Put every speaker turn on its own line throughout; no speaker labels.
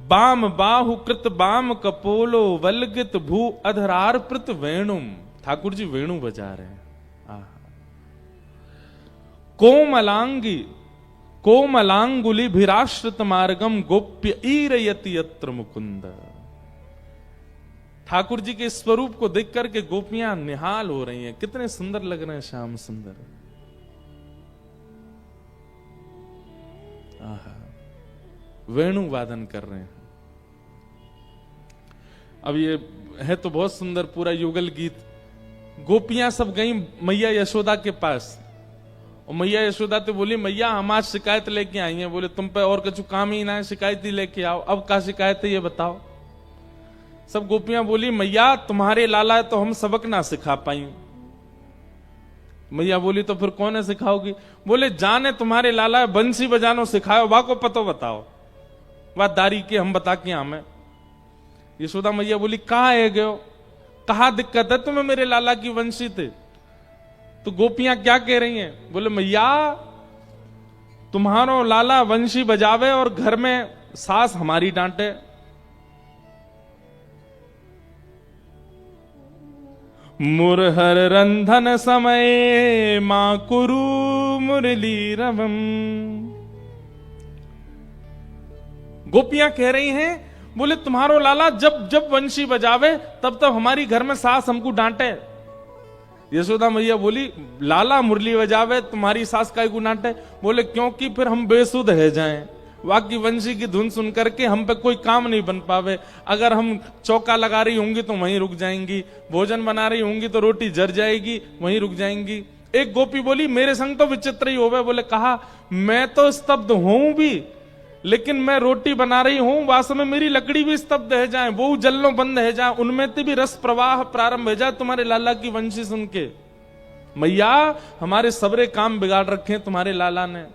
Balm बाहु कृत balm कपोलो वलगित भू अधरार प्रत वेणुम। ठाकुर जी वेणु बजा रहे हैं। कोमलांगी कोमलांगुली भिराश्रित मार्गम गोप्य ईरयति यत्र मुकुंद। ठाकुर जी के स्वरूप को देख करके गोपियां निहाल हो रही हैं, कितने सुंदर लग रहे हैं श्याम सुंदर। वेणु वादन कर रहे हैं। अब ये है तो बहुत सुंदर पूरा युगल गीत। गोपियां सब गई मैया यशोदा के पास, और मैया यशोदा तो बोली मैया हम आज शिकायत लेके आई हैं। बोले तुम पे और कुछ काम ही ना है, शिकायत ही लेके आओ। अब क्या शिकायत है ये बताओ। सब गोपियां बोली मैया तुम्हारे लाला है तो हम सबक ना सिखा पाई। मैया बोली तो फिर कौन है सिखाओगी। बोले जाने तुम्हारे लाला है बंसी बजानो सिखाओ, वाह को पतो बताओ, वाह दारी के हम बता के हमें। यशोदा मैया बोली कहाँ है गयो, कहा दिक्कत है तुम्हें मेरे लाला की वंशी थे। तो गोपियां क्या कह रही हैं। बोले मैया तुम्हारो लाला वंशी बजावे और घर में सास हमारी डांटे। मुरहर रंधन समय मां कुरु मुरली रवम। गोपियां कह रही हैं बोले तुम्हारो लाला जब जब वंशी बजावे तब तब हमारी घर में सास हमको डांटे। यशोदा मैया बोली लाला मुरली बजावे तुम्हारी सास काय को डांटे। बोले क्योंकि फिर हम बेसुध रह जाएं, वाकी वंशी की धुन सुन करके हम पे कोई काम नहीं बन पावे। अगर हम चौका लगा रही होंगी तो वहीं रुक जाएंगी, भोजन बना रही होंगी तो रोटी जर जाएगी, वहीं रुक जाएंगी। एक गोपी बोली मेरे संग तो विचित्र ही होवे। बोले कहा मैं तो स्तब्ध हूं भी, लेकिन मैं रोटी बना रही हूं वास्तव में मेरी लकड़ी भी स्तब्ध है जाए, वो जल्लों बंद है जाए, उनमें से भी रस प्रवाह प्रारंभ हो जाए तुम्हारे लाला की वंशी सुन के। मैया हमारे सबरे काम बिगाड़ रखे तुम्हारे लाला ने।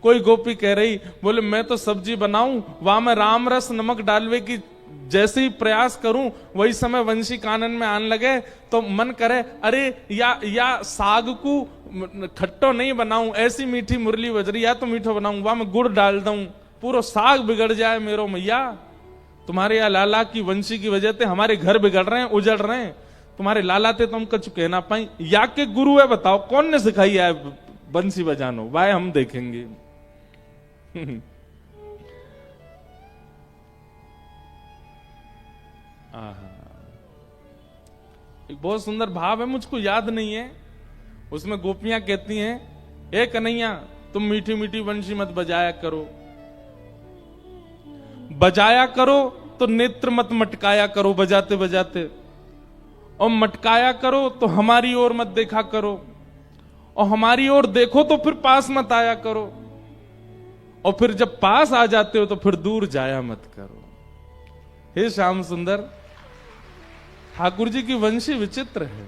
कोई गोपी कह रही बोले मैं तो सब्जी बनाऊं वहां मैं राम रस नमक डालवे की जैसे ही प्रयास करूं वही समय वंशी कानन में आने लगे तो मन करे अरे या साग को खट्टो नहीं बनाऊं, ऐसी मीठी मुरली बज रही, या तो मीठो बनाऊं वहां मैं गुड़ डाल दूं, पूरा साग बिगड़ जाए मेरो। मैया तुम्हारे यहाँ लाला की वंशी की वजह से हमारे घर बिगड़ रहे हैं, उजड़ रहे हैं। तुम्हारे लाला थे तुम कुछ कहना पाई। या के गुरु है बताओ कौन ने सिखाई है बंसी बजानो, वाह हम देखेंगे। एक बहुत सुंदर भाव है, मुझको याद नहीं है। उसमें गोपियां कहती हैं ए कन्हैया तुम मीठी मीठी वंशी मत बजाया करो, बजाया करो तो नेत्र मत मटकाया करो बजाते बजाते, और मटकाया करो तो हमारी ओर मत देखा करो, और हमारी ओर देखो तो फिर पास मत आया करो, और फिर जब पास आ जाते हो तो फिर दूर जाया मत करो। हे श्याम सुंदर ठाकुर जी की वंशी विचित्र है।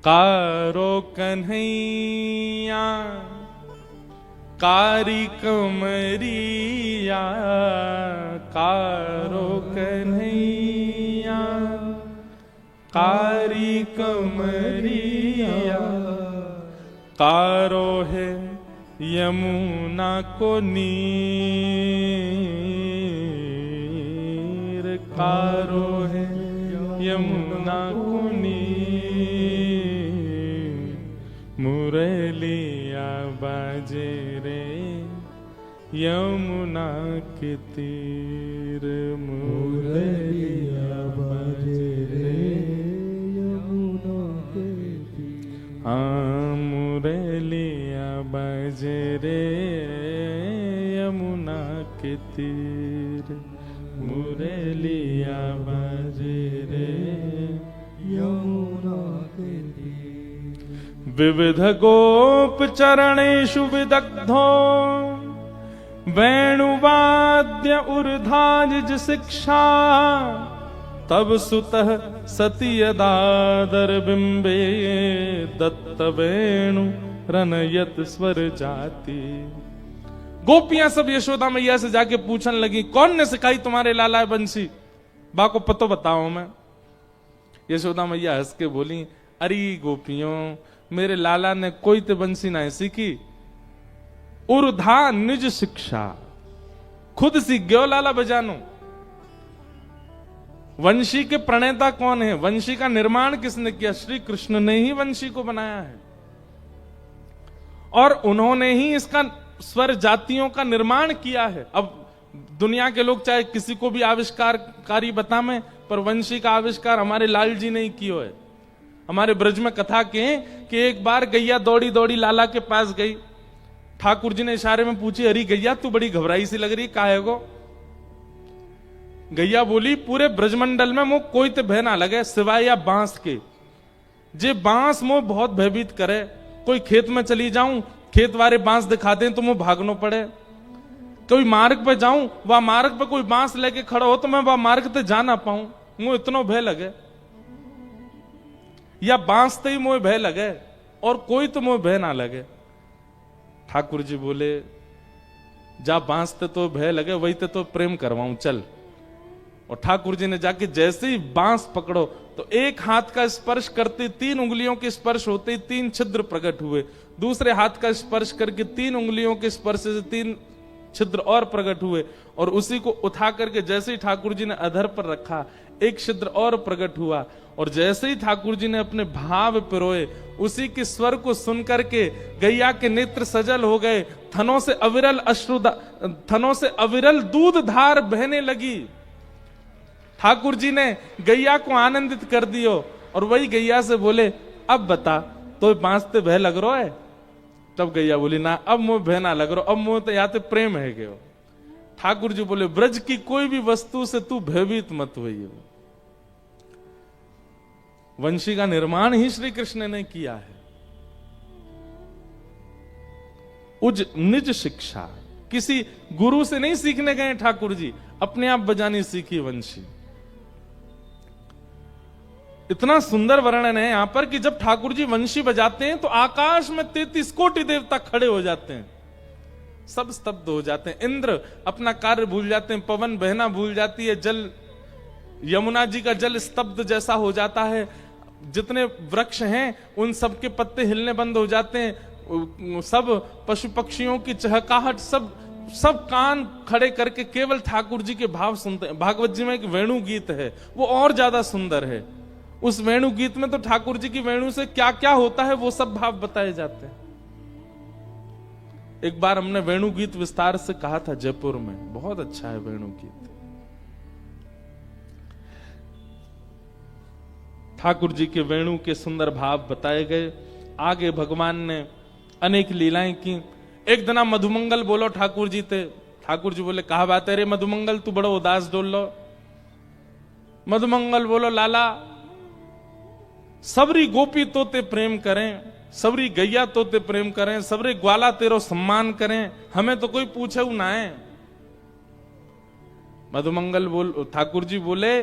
कारो कन्हैया कारी कमरिया, कारो कन्हैया कारी कमरिया, कारो है यमुना को नीर, कारो है यमुना को नीर, मुरलिया बाजे रे यमुना के तीर, मुरलिया बाजे रे यमुना के तीर। हाँ मुरलिया बाजे रे यमुना के तीर, मुरलिया बाजे रे यमुना के तीर। विविध गोप चरणेषु विदग्धो वेणुवाद्य ऊर्धाज शिक्षा, तब सुतः सती यदादर बिंबे दत्त वेणु रनयत स्वर जाति। गोपियां सब यशोदा मैया से जाके पूछने लगी कौन ने सिखाई तुम्हारे लाला बंसी, बा को पतो बताओ मैं। यशोदा मैया हंस के बोली अरे गोपियों मेरे लाला ने कोई ते बंसी ना सीखी, उर्धा निज शिक्षा, खुद सीख गयो लाला बजानो। वंशी के प्रणेता कौन है? वंशी का निर्माण किसने किया? श्री कृष्ण ने ही वंशी को बनाया है, और उन्होंने ही इसका स्वर जातियों का निर्माण किया है। अब दुनिया के लोग चाहे किसी को भी आविष्कारकारी बतावें, पर वंशी का आविष्कार हमारे लाल जी ने ही किया है। हमारे ब्रज में कथा के कि एक बार गैया दौड़ी दौड़ी लाला के पास गई। ठाकुर जी ने इशारे में पूछी, अरे गैया तू बड़ी घबराई सी लग रही, काहे गो? गैया बोली, पूरे ब्रजमंडल में मुझ कोई ते भय ना लगे सिवाय या बांस के। जे बांस मुझ बहुत भयभीत करे, कोई खेत में चली जाऊं, खेत वाले बांस दिखाते हैं तो मुझे भागना पड़े। कोई मार्ग पे जाऊं, वह मार्ग पे कोई बांस लेके खड़ा हो तो मैं वह मार्ग पे जा ना पाऊं, मुझे इतना भय लगे। या बांस ते ही मुझे भय लगे और कोई तो मुझे भय ना लगे। ठाकुर जी बोले, जा बांस ते तो भय लगे, वही ते तो प्रेम करवाऊं, चल। और ठाकुर जी ने जाके जैसे ही बांस पकड़ो तो एक हाथ का स्पर्श करते 3 उंगलियों के स्पर्श होते 3 छिद्र प्रकट हुए, दूसरे हाथ का स्पर्श करके 3 उंगलियों के स्पर्श से 3 छिद्र और प्रकट हुए, और उसी को उठा करके जैसे ही ठाकुर जी ने अधर पर रखा, एक छिद्र और प्रकट हुआ। और जैसे ही ठाकुर जी ने अपने भाव पिरोए, उसी के स्वर को सुन करके गैया के नेत्र सजल हो गए, थनों से अविरल दूध धार बहने लगी। ठाकुर जी ने गैया को आनंदित कर दियो, और वही गैया से बोले, अब बता तो बांसते भय लग रहा है? तब गैया बोली, ना अब मुझे भय ना लग रहा, अब मुझे तो याते प्रेम है गयो। ठाकुर जी बोले, ब्रज की कोई भी वस्तु से तू भयभीत मत होइयो। वंशी का निर्माण ही श्री कृष्ण ने किया है। उज निज शिक्षा, किसी गुरु से नहीं सीखने गए ठाकुर जी, अपने आप बजानी सीखी वंशी। इतना सुंदर वर्णन है यहां पर कि जब ठाकुर जी वंशी बजाते हैं तो आकाश में 33 कोटि देवता खड़े हो जाते हैं, सब स्तब्ध हो जाते हैं। इंद्र अपना कार्य भूल जाते हैं, पवन बहना भूल जाती है, जल यमुना जी का जल स्तब्ध जैसा हो जाता है, जितने वृक्ष हैं उन सब के पत्ते हिलने बंद हो जाते हैं, सब पशु पक्षियों की चहकाहट, सब कान खड़े करके केवल ठाकुर जी के भाव सुनते हैं। भागवत जी में एक वेणु गीत है, वो और ज्यादा सुंदर है। उस वेणु गीत में तो ठाकुर जी की वेणु से क्या क्या होता है वो सब भाव बताए जाते हैं। एक बार हमने वेणु गीत विस्तार से कहा था जयपुर में, बहुत अच्छा है वेणु गीत। ठाकुर जी के वेणु के सुंदर भाव बताए गए। आगे भगवान ने अनेक लीलाएं की। एक दिन मधुमंगल बोलो ठाकुर जी थे। ठाकुर जी बोले, कहा बात है रे मधुमंगल, तू बड़ो उदास डोल लो। मधुमंगल बोलो, लाला सबरी गोपी तोते प्रेम करें, सबरी गैया तोते प्रेम करें, सबरे ग्वाला तेरो सम्मान करें, हमें तो कोई पूछे ना है। मधुमंगल ठाकुर जी बोले,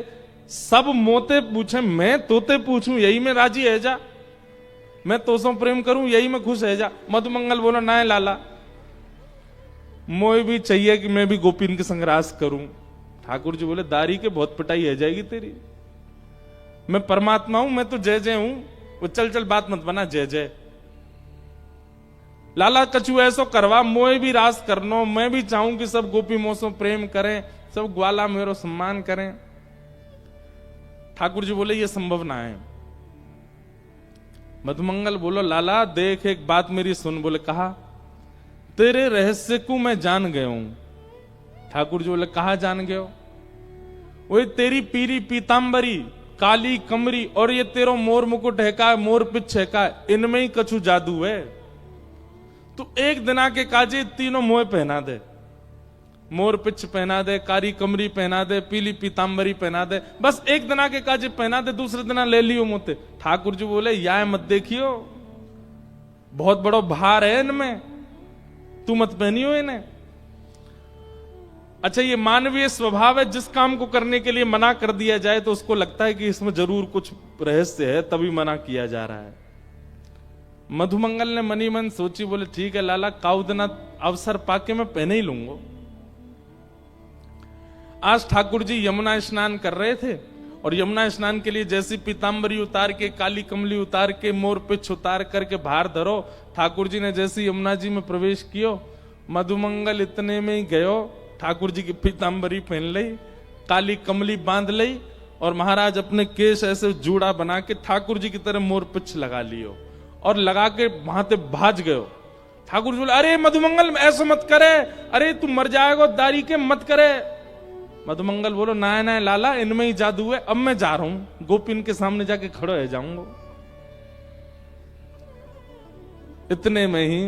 सब मोते पूछे, मैं तोते पूछूं यही में राजी है जा, मैं तो सो प्रेम करूं यही में खुश है जा। मधुमंगल बोला, ना है लाला, मोए भी चाहिए कि मैं भी गोपीन के संग रास करूं। ठाकुर जी बोले, दारी के बहुत पिटाई है जाएगी तेरी, मैं परमात्मा हूं, मैं तो जय जय हूं, वो चल चल बात मत बना जय जय। लाला कछु ऐसो करवा, मोए भी रास करनो, मैं भी चाहूं कि सब गोपी मोसो प्रेम करें, सब ग्वाला मेरो सम्मान करें। ठाकुर जी बोले, ये संभव ना है। मधुमंगल बोलो, लाला देख एक बात मेरी सुन। बोले, कहा, तेरे रहस्य को मैं जान गया हूं। ठाकुर जी बोले, कहा जान गए हो? वो तेरी पीरी पीतांबरी, काली कमरी और ये तेरो मोर मुकुट है का, मोर पिछ है का, इनमें ही कछु जादू है। तू एक दिना के काजे तीनों मोह पहना दे, मोर पिछ पहना दे, कारी कमरी पहना दे, पीली पीतांबरी पहना दे, बस एक दिना के काजे पहना दे, दूसरे दिना ले लियो मोते। ठाकुर जी बोले, या मत देखियो, बहुत बड़ो भार है इनमें, तू मत पहनियो इन्हें। अच्छा, ये मानवीय स्वभाव है, जिस काम को करने के लिए मना कर दिया जाए तो उसको लगता है कि इसमें जरूर कुछ रहस्य है, तभी मना किया जा रहा है। मधुमंगल ने मनी मन सोची, बोले, ठीक है लाला, काउदना अवसर पाके मैं पहने ही लूंगा। आज ठाकुर जी यमुना स्नान कर रहे थे, और यमुना स्नान के लिए जैसी पीताम्बरी उतार के, काली कमली उतार के, मोर पिछ उतार करके बाहर धरो, ठाकुर जी ने जैसी यमुना जी में प्रवेश कियो, मधुमंगल इतने में ही गयो, ठाकुर जी की पीताम्बरी पहन ली, काली कमली बांध ली, और महाराज अपने केस ऐसे जूड़ा बना के ठाकुर जी की तरह मोर पिछ लगा लियो और लगा के वहां से भाज गयो। ठाकुर जी बोले, अरे मधुमंगल ऐसा मत करे, अरे तू मर जाएगा दारी के, मत करे। मधुमंगल बोलो, ना ना लाला, इनमें ही जादू है, अब मैं जा रहा हूं, गोपिन के सामने जाके खड़े हो जाऊंगा। इतने में ही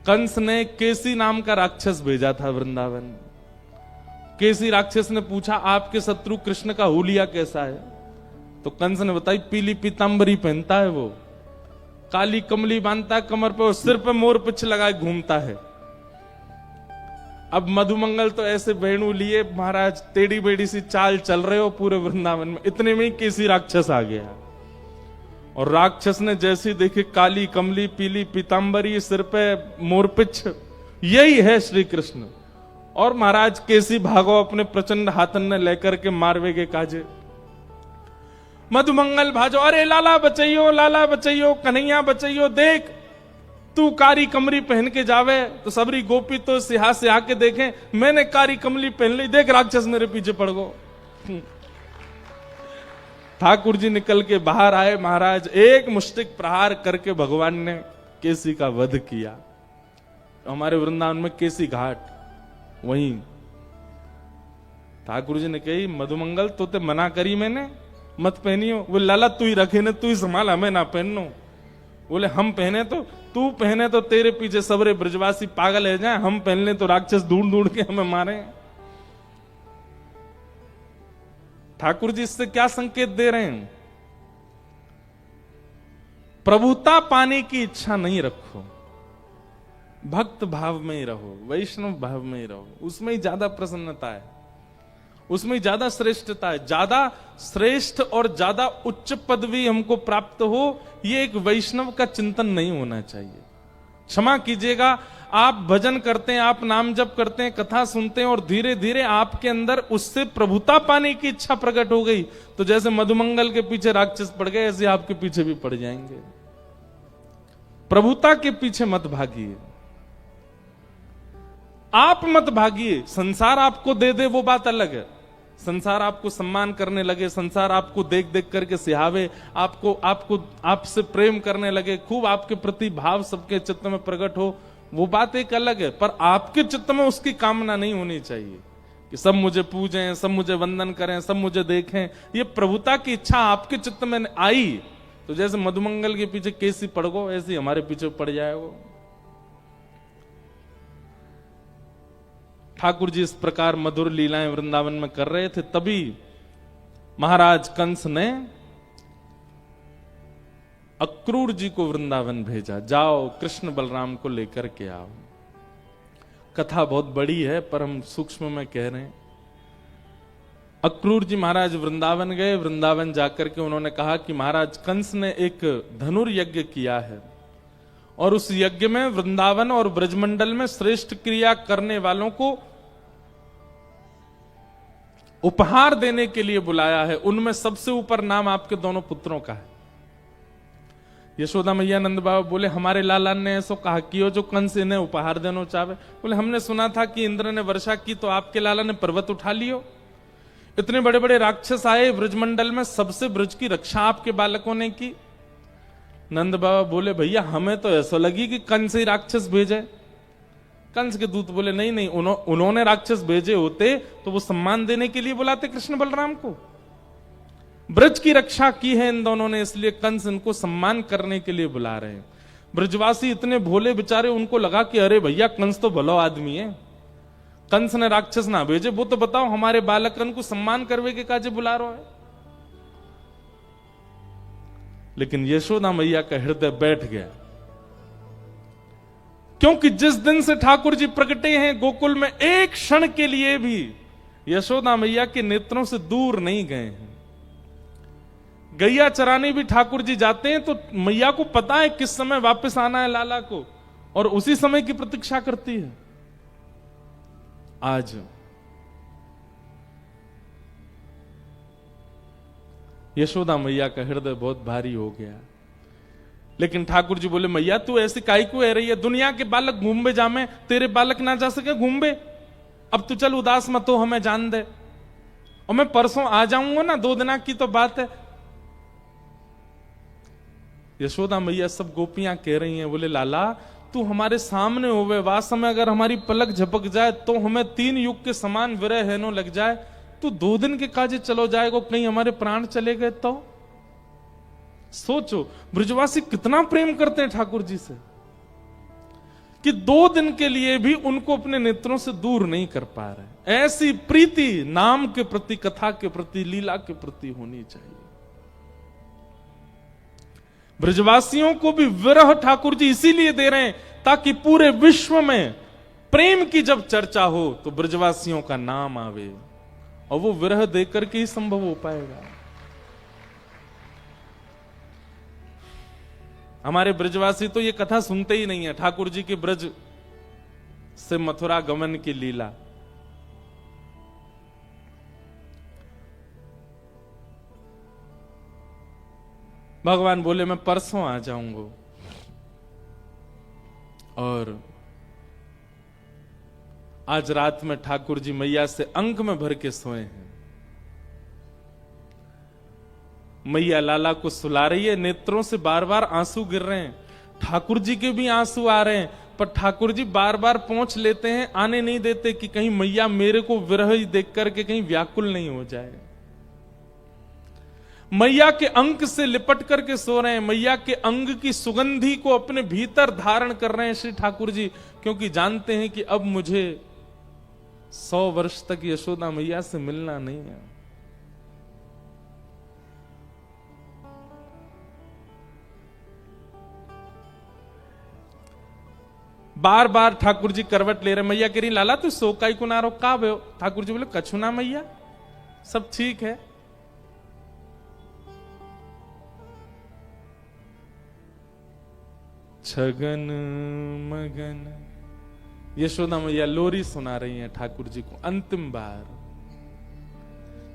कंस ने केसी नाम का राक्षस भेजा था वृंदावन। केसी राक्षस ने पूछा, आपके शत्रु कृष्ण का हुलिया कैसा है? तो कंस ने बताई, पीली पीताम्बरी पहनता है वो, काली कमली बांधता है कमर पे, और सिर पे मोर पिछ लगाए घूमता है। अब मधुमंगल तो ऐसे वेणु लिए महाराज टेढ़ी बेड़ी सी चाल चल रहे हो पूरे वृंदावन में। इतने में ही केसी राक्षस आ गया, और राक्षस ने जैसी देखी काली कमली, पीली पीताम्बरी, सिर पे मोरपिछ, यही है श्री कृष्ण। और महाराज केसी भागो अपने प्रचंड हाथन ने लेकर के मारवे के काजे। मधुमंगल भाजो, अरे लाला बचैयो, लाला बचैयो, कन्हैया बचैयो, देख तू कारी कमरी पहन के जावे तो सबरी गोपी तो सिहा से आके देखें, मैंने कारी कमली पहन ली, देख राक्षस मेरे पीछे पड़ गो। ठाकुर जी निकल के बाहर आए, महाराज एक मुष्टिक प्रहार करके भगवान ने केसी का वध किया। हमारे वृंदावन में केसी घाट, वहीं ठाकुर जी ने कही, मधुमंगल तो ते मना करी मैंने, मत पहनियो। वो लाला तू ही रखे ने, तू ही संभाल, हमें ना पहनो। बोले हम पहने तो, तू पहने तो तेरे पीछे सबरे ब्रजवासी पागल है जाए, हम पहन ले तो राक्षस ढूंढ ढूंढ के हमें मारे। ठाकुर जी इससे क्या संकेत दे रहे हैं? प्रभुता पाने की इच्छा नहीं रखो, भक्त भाव में ही रहो, वैष्णव भाव में ही रहो, उसमें ही ज्यादा प्रसन्नता है, उसमें ज्यादा श्रेष्ठता है। ज्यादा श्रेष्ठ और ज्यादा उच्च पदवी हमको प्राप्त हो, ये एक वैष्णव का चिंतन नहीं होना चाहिए। क्षमा कीजिएगा, आप भजन करते हैं, आप नाम जप करते हैं, कथा सुनते हैं, और धीरे धीरे आपके अंदर उससे प्रभुता पाने की इच्छा प्रकट हो गई, तो जैसे मधुमंगल के पीछे राक्षस पड़ गए, ऐसे आपके पीछे भी पड़ जाएंगे। प्रभुता के पीछे मत भागिए, आप मत भागिए। संसार आपको दे दे वो बात अलग है, संसार आपको सम्मान करने लगे, संसार आपको देख देख करके सिहावे, आपको आपसे प्रेम करने लगे, खूब आपके प्रति भाव सबके चित्त में प्रकट हो, वो बात एक अलग है। पर आपके चित्त में उसकी कामना नहीं होनी चाहिए कि सब मुझे पूजें, सब मुझे वंदन करें, सब मुझे देखें। ये प्रभुता की इच्छा आपके चित्त में आई तो जैसे मधुमंगल के पीछे केसी पड़ गो, ऐसे हमारे पीछे पड़ जाएगा। ठाकुर जी इस प्रकार मधुर लीलाएं वृंदावन में कर रहे थे, तभी महाराज कंस ने अक्रूर जी को वृंदावन भेजा, जाओ कृष्ण बलराम को लेकर के आओ। कथा बहुत बड़ी है पर हम सूक्ष्म में कह रहे हैं। अक्रूर जी महाराज वृंदावन गए, वृंदावन जाकर के उन्होंने कहा कि महाराज कंस ने एक धनुर्यज्ञ किया है और उस यज्ञ में वृंदावन और ब्रजमंडल में श्रेष्ठ क्रिया करने वालों को उपहार देने के लिए बुलाया है। उनमें सबसे ऊपर नाम आपके दोनों पुत्रों का है। यशोदा मैया नंद बाबा बोले, हमारे लाला ने ऐसा कहा कि जो कंस इन्हें उपहार देना चाहे। बोले, हमने सुना था कि इंद्र ने वर्षा की तो आपके लाला ने पर्वत उठा लियो। इतने बड़े बड़े राक्षस आए ब्रजमंडल में, सबसे ब्रज की रक्षा आपके बालकों ने की। नंद बाबा बोले, भैया हमें तो ऐसा लगी कि कंस ही राक्षस भेजे। कंस के दूत बोले, नहीं नहीं, उन्होंने राक्षस भेजे होते तो वो सम्मान देने के लिए बुलाते कृष्ण बलराम को। ब्रज की रक्षा की है इन दोनों ने, इसलिए कंस इनको सम्मान करने के लिए बुला रहे हैं। ब्रजवासी इतने भोले बेचारे, उनको लगा कि अरे भैया कंस तो भलो आदमी है, कंस ने राक्षस ना भेजे, वो तो बताओ हमारे बालकन को सम्मान करवे के काजे बुला रहा है। लेकिन यशोदा मैया का हृदय बैठ गया, क्योंकि जिस दिन से ठाकुर जी प्रकटे हैं गोकुल में, एक क्षण के लिए भी यशोदा मैया के नेत्रों से दूर नहीं गए हैं। गैया चराने भी ठाकुर जी जाते हैं तो मैया को पता है किस समय वापस आना है लाला को, और उसी समय की प्रतीक्षा करती है। आज यशोदा मैया का हृदय बहुत भारी हो गया। लेकिन ठाकुर जी बोले, मैया तू ऐसी काई को रही है, दुनिया के बालक घूमबे जामे, तेरे बालक ना जा सके घूमबे। अब तू चल उदास मत हो, हमें जान दे, और मैं परसों आ जाऊंगा ना, 2 दिन की तो बात है। यशोदा मैया सब गोपियां कह रही हैं, बोले लाला तू हमारे सामने होवे, वास्तव में अगर हमारी पलक झपक जाए तो हमें 3 युग के समान विरह हेनो लग जाए, तू 2 दिन के काजे चलो जाएगा, कहीं हमारे प्राण चले गए तो। सोचो ब्रजवासी कितना प्रेम करते हैं ठाकुर जी से, कि 2 दिन के लिए भी उनको अपने नेत्रों से दूर नहीं कर पा रहे। ऐसी प्रीति नाम के प्रति, कथा के प्रति, लीला के प्रति होनी चाहिए। ब्रजवासियों को भी विरह ठाकुर जी इसीलिए दे रहे हैं ताकि पूरे विश्व में प्रेम की जब चर्चा हो तो ब्रजवासियों का नाम आवे, और वो विरह देकर के ही संभव हो पाएगा। हमारे ब्रजवासी तो ये कथा सुनते ही नहीं है, ठाकुर जी के ब्रज से मथुरा गमन की लीला। भगवान बोले मैं परसों आ जाऊंगा, और आज रात में ठाकुर जी मैया से अंक में भर के सोए हैं। मैया लाला को सुला रही है, नेत्रों से बार बार आंसू गिर रहे हैं, ठाकुर जी के भी आंसू आ रहे हैं, पर ठाकुर जी बार बार पहुंच लेते हैं, आने नहीं देते कि कहीं मैया मेरे को विरह ही देख करके कहीं व्याकुल नहीं हो जाए। मैया के अंक से लिपट करके सो रहे हैं, मैया के अंग की सुगंधी को अपने भीतर धारण कर रहे हैं श्री ठाकुर जी, क्योंकि जानते हैं कि अब मुझे 100 वर्ष तक यशोदा मैया से मिलना नहीं है। बार बार ठाकुर जी करवट ले रहे, मैया कह रही लाला तू सो काई को ना रो, का बे? ठाकुर जी बोले कछु ना मैया, सब ठीक है। छगन मगन यशोदा मैया लोरी सुना रही हैं ठाकुर जी को अंतिम बार।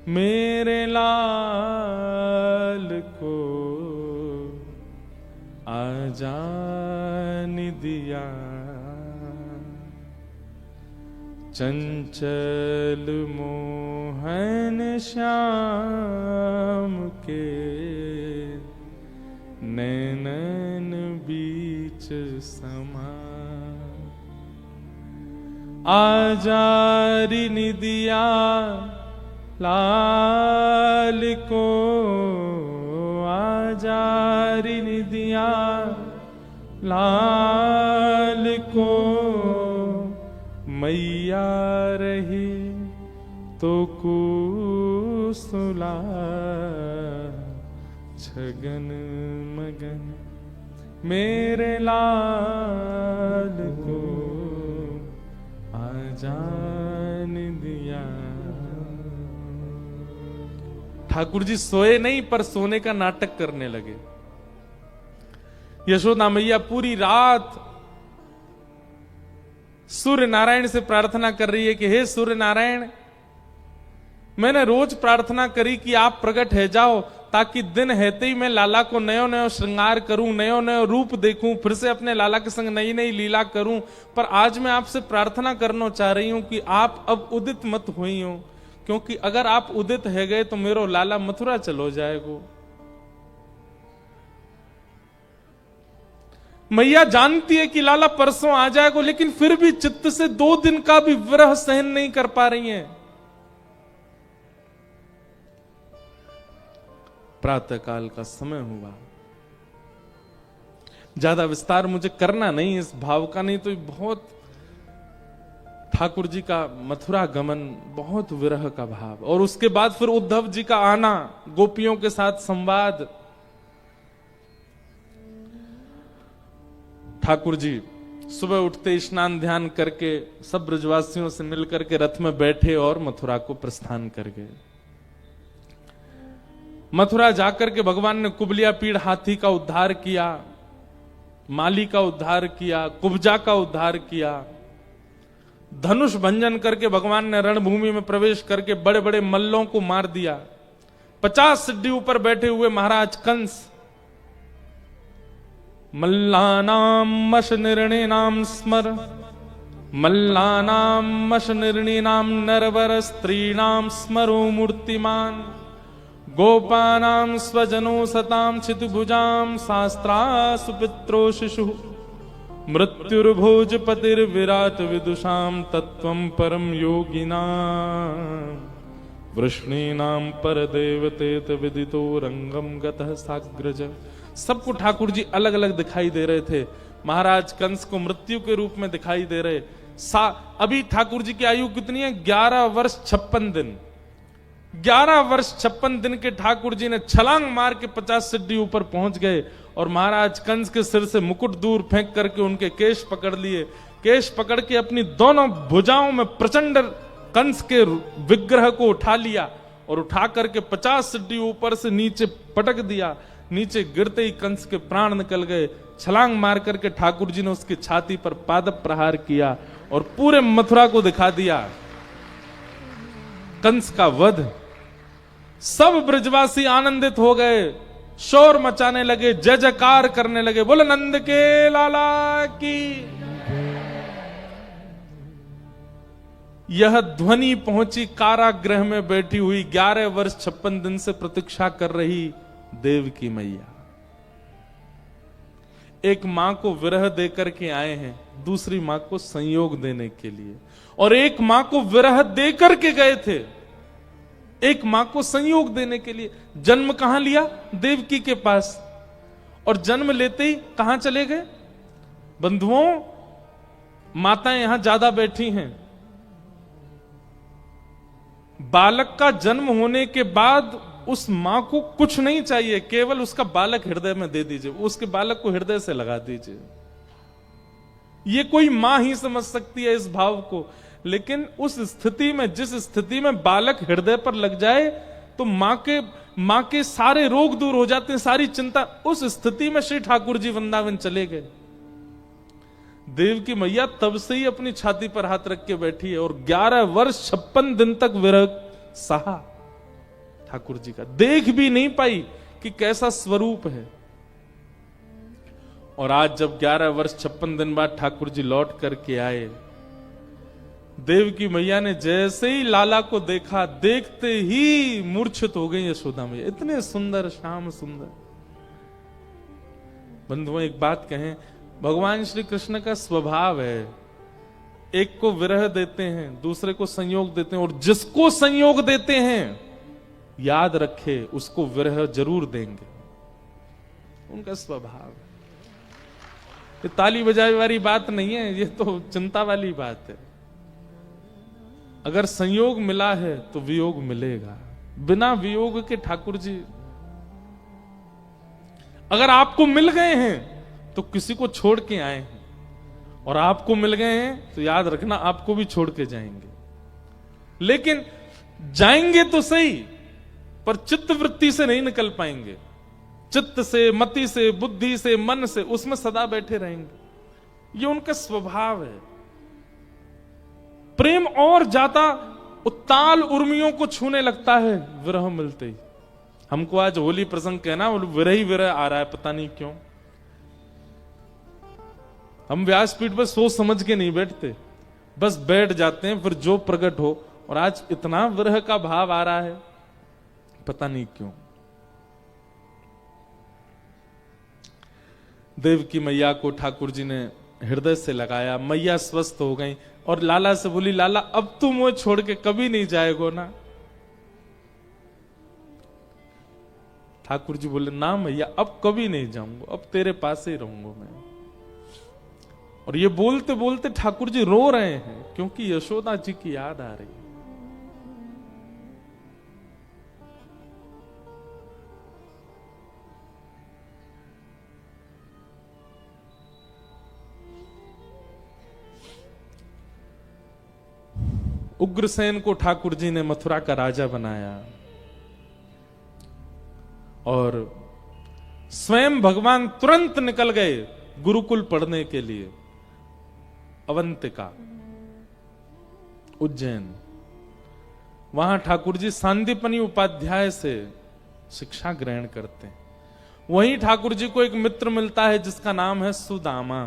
मेरे लाल को आजान दिया, चंचल मोहन श्याम के नैनन बीच समा, आजारी निदिया लाल को, आजारी निदिया लाल को, मैया रही तो कुसुला, छगन मगन मेरे लाल को आजान दिया। ठाकुर जी सोए नहीं, पर सोने का नाटक करने लगे। यशोदा मैया पूरी रात सूर्य नारायण से प्रार्थना कर रही है कि हे सूर्य नारायण, मैंने रोज प्रार्थना करी कि आप प्रकट है जाओ, ताकि दिन हेते ही मैं लाला को नयो नयो श्रृंगार करूं, नयो नयो रूप देखूं, फिर से अपने लाला के संग नई नई लीला करूं। पर आज मैं आपसे प्रार्थना करना चाह रही हूं कि आप अब उदित मत हुई हो, क्योंकि अगर आप उदित है गए तो मेरो लाला मथुरा चलो जाएगो। मैया जानती है कि लाला परसों आ जाएगा, लेकिन फिर भी चित्त से 2 दिन का भी विरह सहन नहीं कर पा रही हैं। प्रातः काल का समय हुआ, ज्यादा विस्तार मुझे करना नहीं इस भाव का, नहीं तो बहुत ठाकुर जी का मथुरा गमन, बहुत विरह का भाव, और उसके बाद फिर उद्धव जी का आना, गोपियों के साथ संवाद। ठाकुर जी सुबह उठते स्नान ध्यान करके सब ब्रजवासियों से मिलकर के रथ में बैठे और मथुरा को प्रस्थान कर गए। मथुरा जाकर के भगवान ने कुबलिया पीड़ हाथी का उद्धार किया, माली का उद्धार किया, कुब्जा का उद्धार किया, धनुष भंजन करके भगवान ने रणभूमि में प्रवेश करके बड़े बड़े मल्लों को मार दिया। 50 सिद्धि ऊपर बैठे हुए महाराज कंस, मल्लानाम मश निर्णीनाम स्मर, मल्लानाम मश निर्णीनाम नरवर स्त्रीणाम स्मरो मूर्तिमान, गोपानाम स्वजनो सताम क्षितिभुजाम शास्त्रा सुपित्रो शिशु, मृत्युर्भोजपतिर्विराट विदुषाम तत्वं परम योगिना, वृष्णीनाम परदेवतेत विदितो रंगम गतः साग्रज। सबको ठाकुर जी अलग अलग दिखाई दे रहे थे। महाराज कंस को मृत्यु के रूप में दिखाई दे रहे। अभी ठाकुर जी की आयु कितनी है? 11 वर्ष 56 दिन। 11 वर्ष 56 दिन के ठाकुर जी ने छलांग मार के 50 सिद्धि ऊपर पहुंच गए और महाराज कंस के सिर से मुकुट दूर फेंक करके उनके केश पकड़ लिए। केश पकड़ के अपनी दोनों भुजाओं में प्रचंड कंस के विग्रह को उठा लिया और उठा करके 50 सिद्धि ऊपर से नीचे पटक दिया। नीचे गिरते ही कंस के प्राण निकल गए। छलांग मार करके ठाकुर जी ने उसकी छाती पर पादप प्रहार किया और पूरे मथुरा को दिखा दिया कंस का वध। सब ब्रजवासी आनंदित हो गए, शोर मचाने लगे, जय जयकार करने लगे, बोले नंद के लाला की। यह ध्वनि पहुंची कारागृह में बैठी हुई 11 वर्ष 56 दिन से प्रतीक्षा कर रही देवकी मैया। एक मां को विरह देकर के आए हैं, दूसरी मां को संयोग देने के लिए, और एक मां को विरह देकर के गए थे, एक मां को संयोग देने के लिए। जन्म कहां लिया? देवकी के पास। और जन्म लेते ही कहां चले गए? बंधुओं, माताएं यहां ज्यादा बैठी हैं। बालक का जन्म होने के बाद उस मां को कुछ नहीं चाहिए, केवल उसका बालक हृदय में दे दीजिए, उसके बालक को हृदय से लगा दीजिए। ये कोई मां ही समझ सकती है इस भाव को। लेकिन उस स्थिति में, जिस स्थिति में बालक हृदय पर लग जाए तो मां के सारे रोग दूर हो जाते हैं, सारी चिंता। उस स्थिति में श्री ठाकुर जी वृंदावन चले गए। देवकी मैया तब से ही अपनी छाती पर हाथ रख के बैठी है और 11 वर्ष 56 दिन तक विरह सहा ठाकुर जी का। देख भी नहीं पाई कि कैसा स्वरूप है। और आज जब 11 वर्ष 56 दिन बाद ठाकुर जी लौट करके आए, देवकी मैया ने जैसे ही लाला को देखा, देखते ही मूर्छित हो गई यशोदा मैया। इतने सुंदर, श्याम सुंदर। बंधुओं, एक बात कहें, भगवान श्री कृष्ण का स्वभाव है, एक को विरह देते हैं, दूसरे को संयोग देते हैं, और जिसको संयोग देते हैं याद रखे उसको विरह जरूर देंगे। उनका स्वभाव है। ये ताली बजाए वाली बात नहीं है, ये तो चिंता वाली बात है। अगर संयोग मिला है तो वियोग मिलेगा। बिना वियोग के ठाकुर जी, अगर आपको मिल गए हैं तो किसी को छोड़ के आए हैं, और आपको मिल गए हैं तो याद रखना आपको भी छोड़ के जाएंगे। लेकिन जाएंगे तो सही, पर चित्त वृत्ति से नहीं निकल पाएंगे। चित्त से, मति से, बुद्धि से, मन से, उसमें सदा बैठे रहेंगे। ये उनका स्वभाव है। प्रेम और ज्यादा उत्ताल उर्मियों को छूने लगता है विरह मिलते ही। हमको आज होली प्रसंग कहना, विरह ही विरह आ रहा है, पता नहीं क्यों। हम व्यासपीठ पर सोच समझ के नहीं बैठते, बस बैठ जाते हैं, फिर जो प्रकट हो। और आज इतना विरह का भाव आ रहा है, पता नहीं क्यों। देवकी मैया को ठाकुर जी ने हृदय से लगाया, मैया स्वस्थ हो गई और लाला से बोली, लाला अब तुम मुझे छोड़ के कभी नहीं जाएगो ना? ठाकुर जी बोले, ना मैया अब कभी नहीं जाऊंगा, अब तेरे पास ही रहूंगा मैं। और ये बोलते बोलते ठाकुर जी रो रहे हैं, क्योंकि यशोदा जी की याद आ रही है। उग्रसेन को ठाकुर जी ने मथुरा का राजा बनाया और स्वयं भगवान तुरंत निकल गए गुरुकुल पढ़ने के लिए। अवंतिका, उज्जैन, वहां ठाकुर जी सांदीपनी उपाध्याय से शिक्षा ग्रहण करते हैं। वहीं ठाकुर जी को एक मित्र मिलता है जिसका नाम है सुदामा।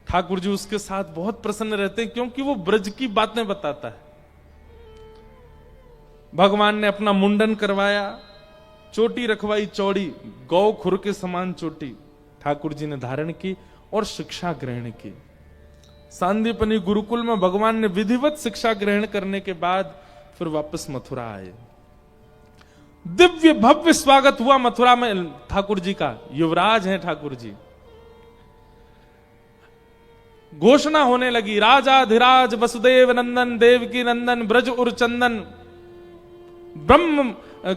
ठाकुर जी उसके साथ बहुत प्रसन्न रहते हैं क्योंकि वो ब्रज की बातें बताता है। भगवान ने अपना मुंडन करवाया, चोटी रखवाई चौड़ी, गौ खुर के समान चोटी ठाकुर जी ने धारण की और शिक्षा ग्रहण की। सांदीपनी गुरुकुल में भगवान ने विधिवत शिक्षा ग्रहण करने के बाद फिर वापस मथुरा आए। दिव्य भव्य स्वागत हुआ मथुरा में ठाकुर जी का। युवराज हैं ठाकुर जी। घोषणा होने लगी, राजाधिराज वसुदेव नंदन देवकी नंदन ब्रज उर चंदन ब्रह्म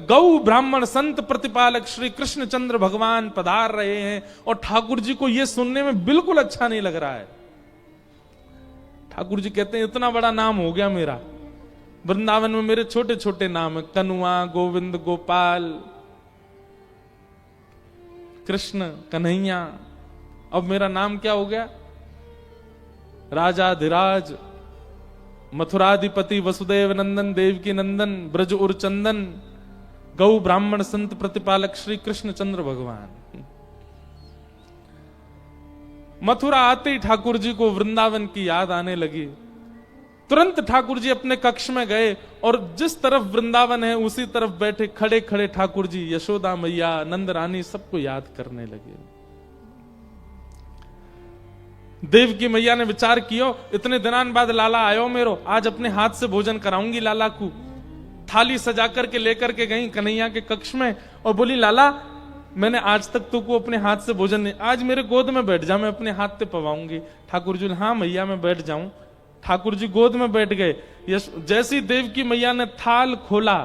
गौ ब्राह्मण संत प्रतिपालक श्री कृष्ण चंद्र भगवान पधार रहे हैं। और ठाकुर जी को यह सुनने में बिल्कुल अच्छा नहीं लग रहा है। ठाकुर जी कहते हैं इतना बड़ा नाम हो गया मेरा, वृंदावन में मेरे छोटे छोटे नाम है, कनुआ, गोविंद, गोपाल, कृष्ण, कन्हैया, अब मेरा नाम क्या हो गया? राजाधिराज मथुराधिपति वसुदेव नंदन देवकी नंदन ब्रज उर चंदन गौ ब्राह्मण संत प्रतिपालक श्री कृष्ण चंद्र भगवान। मथुरा आते ही ठाकुर जी को वृंदावन की याद आने लगी। तुरंत ठाकुर जी अपने कक्ष में गए और जिस तरफ वृंदावन है उसी तरफ बैठे खड़े खड़े ठाकुर जी यशोदा मैया, नंद रानी सबको याद करने लगे। देवकी मैया ने विचार कियो, इतने दिनान बाद लाला आयो मेरो, आज अपने हाथ से भोजन कराऊंगी लाला को। थाली सजा करके लेकर के गई कन्हैया के कक्ष में और बोली, लाला मैंने आज तक तो को अपने हाथ से भोजन नहीं, आज मेरे गोद में बैठ जा, मैं अपने हाथ से पवाऊंगी। ठाकुर जी, हाँ मैया मैं बैठ जाऊं। ठाकुर जी गोद में बैठ गए। जैसी देवकी मैया ने थाल खोला,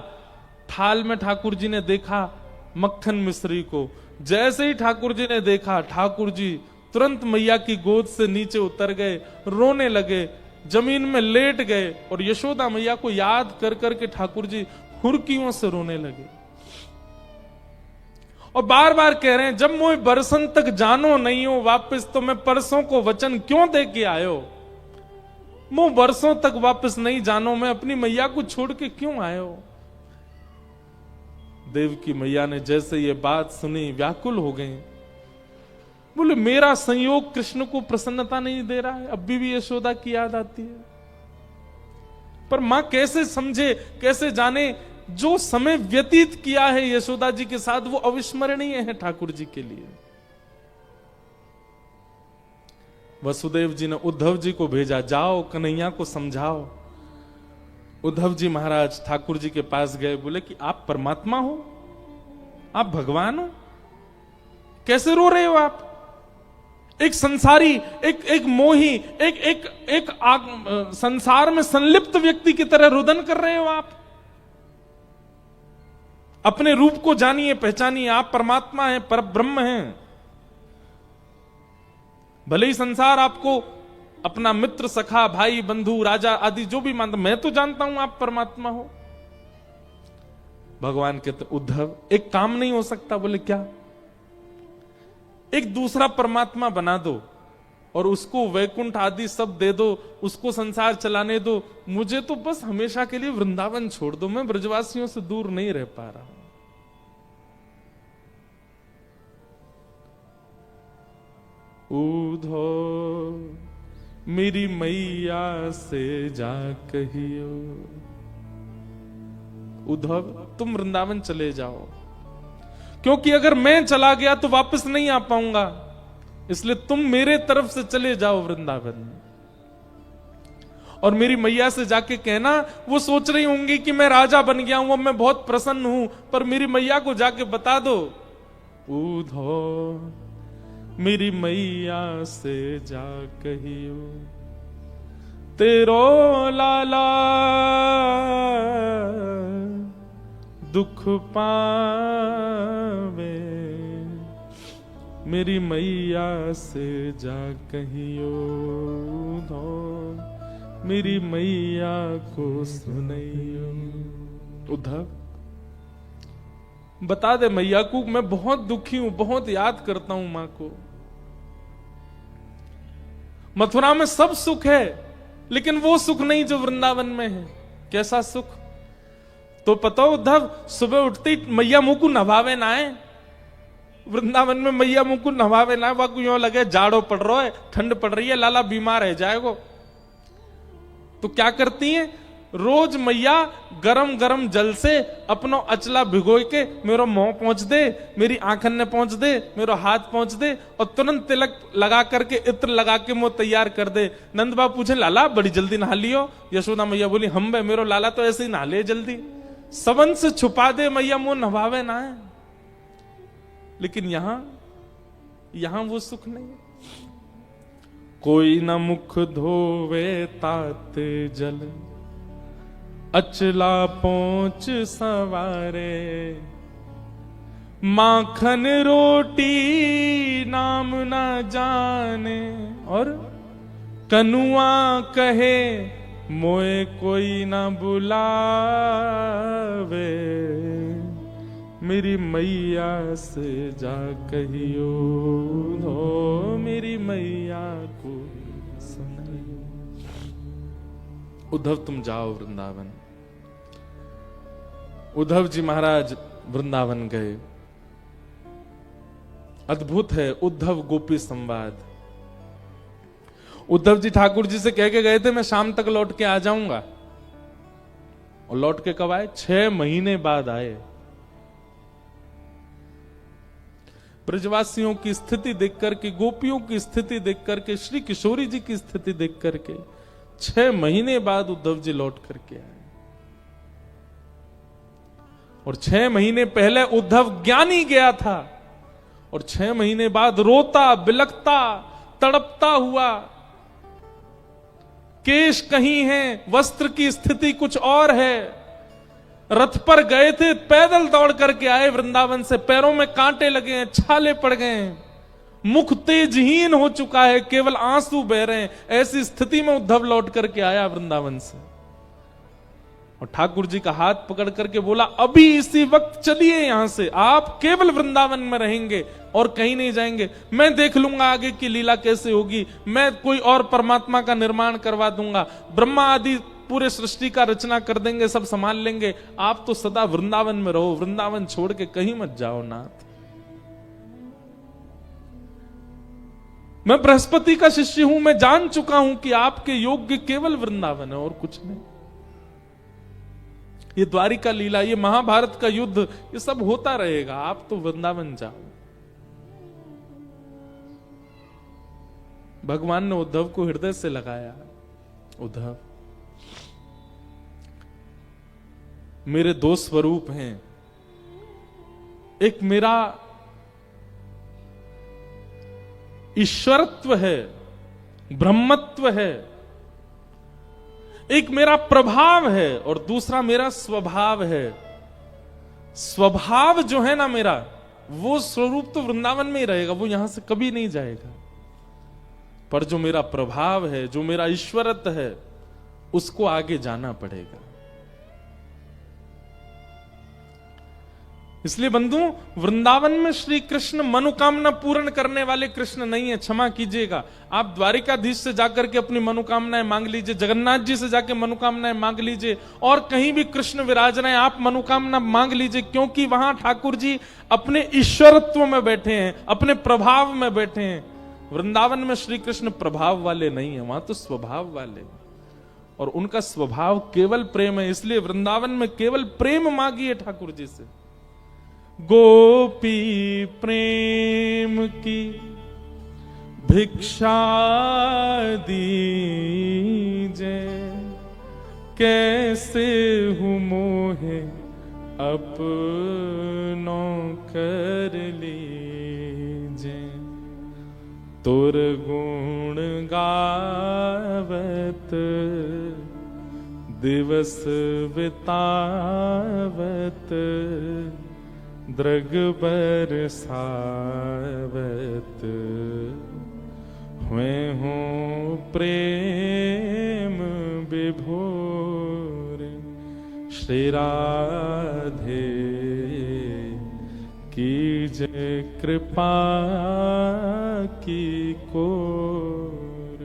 थाल में ठाकुर जी ने देखा मक्खन मिश्री को। जैसे ही ठाकुर जी ने देखा, ठाकुर जी तुरंत मैया की गोद से नीचे उतर गए, रोने लगे, जमीन में लेट गए और यशोदा मैया को याद कर करके ठाकुर जी हुरकियों से रोने लगे और बार बार कह रहे हैं, जब मोए बरसन तक जानो नहीं हो वापस, तो मैं परसों को वचन क्यों दे के आयो? मो बरसों तक वापस नहीं जानो, मैं अपनी मैया को छोड़ के क्यों आयो? देवकी मैया ने जैसे ये बात सुनी व्याकुल हो गई। बोले, मेरा संयोग कृष्ण को प्रसन्नता नहीं दे रहा है, अभी भी यशोदा की याद आती है। पर मां कैसे समझे, कैसे जाने, जो समय व्यतीत किया है यशोदा जी के साथ वो अविस्मरणीय है ठाकुर जी के लिए। वसुदेव जी ने उद्धव जी को भेजा, जाओ कन्हैया को समझाओ। उद्धव जी महाराज ठाकुर जी के पास गए, बोले कि आप परमात्मा हो, आप भगवान हो, कैसे रो रहे हो आप? एक संसारी, एक मोही, एक संसार में संलिप्त व्यक्ति की तरह रुदन कर रहे हो आप। अपने रूप को जानिए, पहचानिए, आप परमात्मा हैं, पर ब्रह्म हैं। भले ही संसार आपको अपना मित्र, सखा, भाई, बंधु, राजा आदि जो भी मानता, मैं तो जानता हूं आप परमात्मा हो। भगवान कहते, उद्धव एक काम नहीं हो सकता? बोले क्या? एक दूसरा परमात्मा बना दो और उसको वैकुंठ आदि सब दे दो, उसको संसार चलाने दो, मुझे तो बस हमेशा के लिए वृंदावन छोड़ दो, मैं ब्रजवासियों से दूर नहीं रह पा रहा हूं। उद्धव मेरी मैया से जा कहियो, उद्धव तुम वृंदावन चले जाओ, क्योंकि अगर मैं चला गया तो वापस नहीं आ पाऊंगा, इसलिए तुम मेरे तरफ से चले जाओ वृंदावन। और मेरी मैया से जाके कहना, वो सोच रही होंगी कि मैं राजा बन गया हूं, अब मैं बहुत प्रसन्न हूं, पर मेरी मैया को जाके बता दो, उद्धव मेरी मैया से जा कहियो, तेरो लाला दुख पावे, मेरी मैया से जा कहियो, मेरी मैया को सुनइयो। उद्धव बता दे मैया को, मैं बहुत दुखी हूं, बहुत याद करता हूं मां को। मथुरा में सब सुख है, लेकिन वो सुख नहीं जो वृंदावन में है। कैसा सुख? तो पता उद्धव, सुबह उठते ही मैया मुंह को नभावे ना है। वृंदावन में मैया मुंह को नभावे ना, वह यूं लगे जाड़ो पड़ रहा है, ठंड पड़ रही है, लाला बीमार है जाएगो। तो क्या करती हैं, रोज मैया गरम गरम जल से अपनो अचला भिगो के मेरो मुंह पहुंच दे, मेरी आंखन ने पहुंच दे, मेरो हाथ पहुंच दे, और तुरंत तिलक लगा करके इत्र लगा के मुंह तैयार कर दे। नंद बाबा पूछे, लाला बड़ी जल्दी नहा लियो? यशोदा मैया बोली, हम बे मेरो लाला तो ऐसे ही नहा ले जल्दी, सबन से छुपा दे मैया, मुंह नभावे ना है। लेकिन यहां वो सुख नहीं। कोई न मुख धोवे तात जल, अचला पहुंच सवारे, माखन रोटी नाम न जाने, और कनुआ कहे मोए कोई न बुलावे, मेरी मैया से जा कहियो हो, मेरी मैया को सुनाइयो। उद्धव तुम जाओ वृंदावन। उद्धव जी महाराज वृंदावन गए। अद्भुत है उद्धव गोपी संवाद। उद्धव जी ठाकुर जी से कह के गए थे, मैं शाम तक लौट के आ जाऊंगा, और लौट के कब आए? 6 महीने बाद आए। ब्रजवासियों की स्थिति देख करके, गोपियों की स्थिति देख करके, श्री किशोरी जी की स्थिति देख करके 6 महीने बाद उद्धव जी लौट करके आए। और 6 महीने पहले उद्धव ज्ञानी गया था, और 6 महीने बाद रोता बिलखता तड़पता हुआ, केश कहीं है, वस्त्र की स्थिति कुछ और है। रथ पर गए थे, पैदल दौड़ करके आए वृंदावन से, पैरों में कांटे लगे हैं, छाले पड़ गए हैं, मुख तेजहीन हो चुका है, केवल आंसू बह रहे हैं। ऐसी स्थिति में उद्धव लौट करके आया वृंदावन से, और ठाकुर जी का हाथ पकड़ करके बोला, अभी इसी वक्त चलिए यहां से, आप केवल वृंदावन में रहेंगे और कहीं नहीं जाएंगे। मैं देख लूंगा आगे की लीला कैसे होगी, मैं कोई और परमात्मा का निर्माण करवा दूंगा, ब्रह्मा आदि पूरे सृष्टि का रचना कर देंगे, सब संभाल लेंगे, आप तो सदा वृंदावन में रहो, वृंदावन छोड़ के कहीं मत जाओ नाथ। मैं बृहस्पति का शिष्य हूं, मैं जान चुका हूं कि आपके योग्य केवल वृंदावन है और कुछ नहीं। ये द्वारिका लीला, ये महाभारत का युद्ध, ये सब होता रहेगा, आप तो वृंदावन जाओ। भगवान ने उद्धव को हृदय से लगाया। उद्धव मेरे 2 स्वरूप हैं, एक मेरा ईश्वरत्व है, ब्रह्मत्व है, एक मेरा प्रभाव है, और दूसरा मेरा स्वभाव है। स्वभाव जो है ना मेरा, वो स्वरूप तो वृंदावन में ही रहेगा, वो यहां से कभी नहीं जाएगा। पर जो मेरा प्रभाव है, जो मेरा ईश्वरत्व है, उसको आगे जाना पड़ेगा। इसलिए बंधु, वृंदावन में श्री कृष्ण मनोकामना पूर्ण करने वाले कृष्ण नहीं है, क्षमा कीजिएगा। आप द्वारिकाधीश से जाकर के अपनी मनोकामनाएं मांग लीजिए, जगन्नाथ जी से जाके मनोकामनाएं मांग लीजिए, और कहीं भी कृष्ण विराज रहे हैं, आप मनोकामना मांग लीजिए, क्योंकि वहां ठाकुर जी अपने ईश्वरत्व में बैठे हैं, अपने प्रभाव में बैठे हैं। वृंदावन में श्री कृष्ण प्रभाव वाले नहीं है, वहां तो स्वभाव वाले, और उनका स्वभाव केवल प्रेम है। इसलिए वृंदावन में केवल प्रेम मांगिए ठाकुर जी से। गोपी प्रेम की भिक्षा दीजे, कैसे हूँ मोहे अपनों कर लीजे, तुर गुण गावत दिवस बितावत, दृग बरसावत, हुए हों प्रेम विभोर, श्री राधे कीजे कृपा की कोर,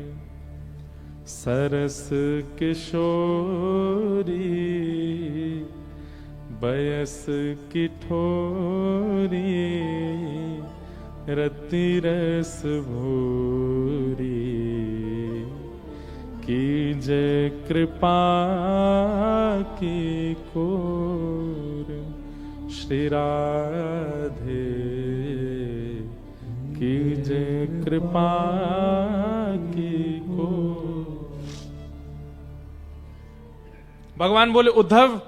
सरस किशोरी बयस की ठोरी रति रस भूरी, कीजय कृपा की कोर श्री राधे, कीजय कृपा की कोर। भगवान बोले उद्धव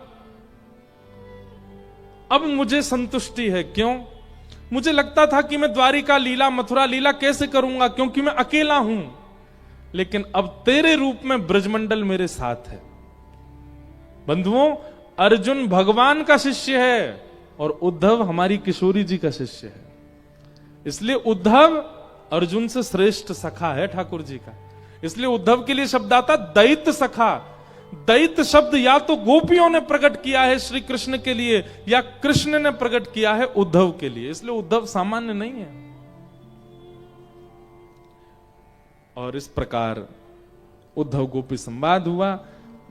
अब मुझे संतुष्टि है। क्यों? मुझे लगता था कि मैं द्वारिका लीला मथुरा लीला कैसे करूंगा, क्योंकि मैं अकेला हूं, लेकिन अब तेरे रूप में ब्रजमंडल मेरे साथ है। बंधुओं, अर्जुन भगवान का शिष्य है और उद्धव हमारी किशोरी जी का शिष्य है, इसलिए उद्धव अर्जुन से श्रेष्ठ सखा है ठाकुर जी का। इसलिए उद्धव के लिए शब्द आता दैत्य सखा। दैत्य शब्द या तो गोपियों ने प्रकट किया है श्री कृष्ण के लिए, या कृष्ण ने प्रकट किया है उद्धव के लिए, इसलिए उद्धव सामान्य नहीं है। और इस प्रकार उद्धव गोपी संवाद हुआ।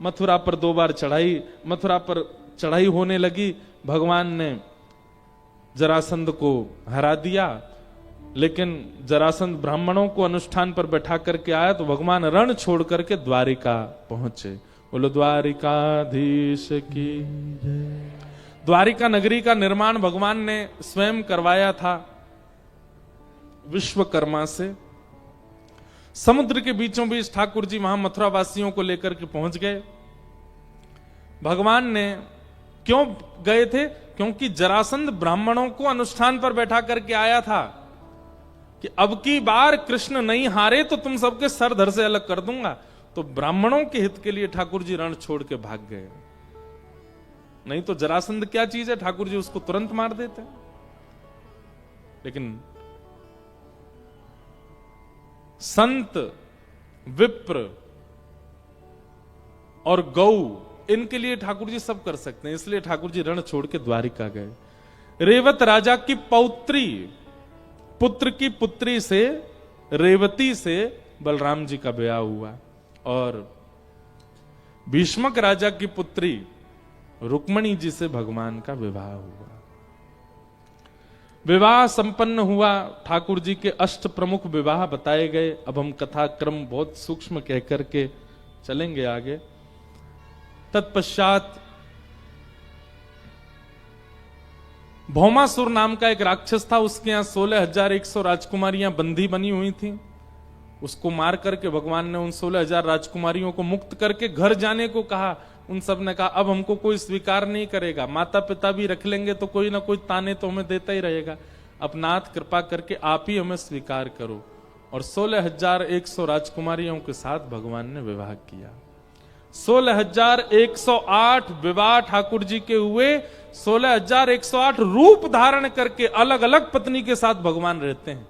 मथुरा पर 2 बार चढ़ाई, मथुरा पर चढ़ाई होने लगी। भगवान ने जरासंध को हरा दिया, लेकिन जरासंध ब्राह्मणों को अनुष्ठान पर बैठा करके आया तो भगवान रण छोड़ करके द्वारिका पहुंचे। बोलो द्वारिकाधीश की। द्वारिका नगरी का निर्माण भगवान ने स्वयं करवाया था विश्वकर्मा से। समुद्र के बीचों बीच ठाकुर जी वहां मथुरा वासियों को लेकर के पहुंच गए। भगवान ने क्यों गए थे? क्योंकि जरासंध ब्राह्मणों को अनुष्ठान पर बैठा करके आया था कि अब की बार कृष्ण नहीं हारे तो तुम सबके सर धड़ से अलग कर दूंगा। तो ब्राह्मणों के हित के लिए ठाकुर जी रण छोड़ के भाग गए, नहीं तो जरासंध क्या चीज है, ठाकुर जी उसको तुरंत मार देते। लेकिन संत, विप्र और गौ, इनके लिए ठाकुर जी सब कर सकते हैं, इसलिए ठाकुर जी रण छोड़ के द्वारिका गए। रेवत राजा की पौत्री, पुत्र की पुत्री से, रेवती से बलराम जी का ब्याह हुआ, और भीष्मक राजा की पुत्री रुक्मणी जी से भगवान का विवाह हुआ। विवाह संपन्न हुआ। ठाकुर जी के 8 प्रमुख विवाह बताए गए। अब हम कथा क्रम बहुत सूक्ष्म कह करके चलेंगे आगे। तत्पश्चात भौमासुर नाम का एक राक्षस था, उसके यहां 16,100 राजकुमारियां बंदी बनी हुई थी। उसको मार करके भगवान ने उन 16,000 राजकुमारियों को मुक्त करके घर जाने को कहा। उन सब ने कहा अब हमको कोई स्वीकार नहीं करेगा, माता पिता भी रख लेंगे तो कोई ना कोई ताने तो हमें देता ही रहेगा, अब नाथ कृपा करके आप ही हमें स्वीकार करो। और 16,100 राजकुमारियों के साथ भगवान ने विवाह किया। 16,108 विवाह ठाकुर जी के हुए। 16,108 रूप धारण करके अलग अलग पत्नी के साथ भगवान रहते हैं।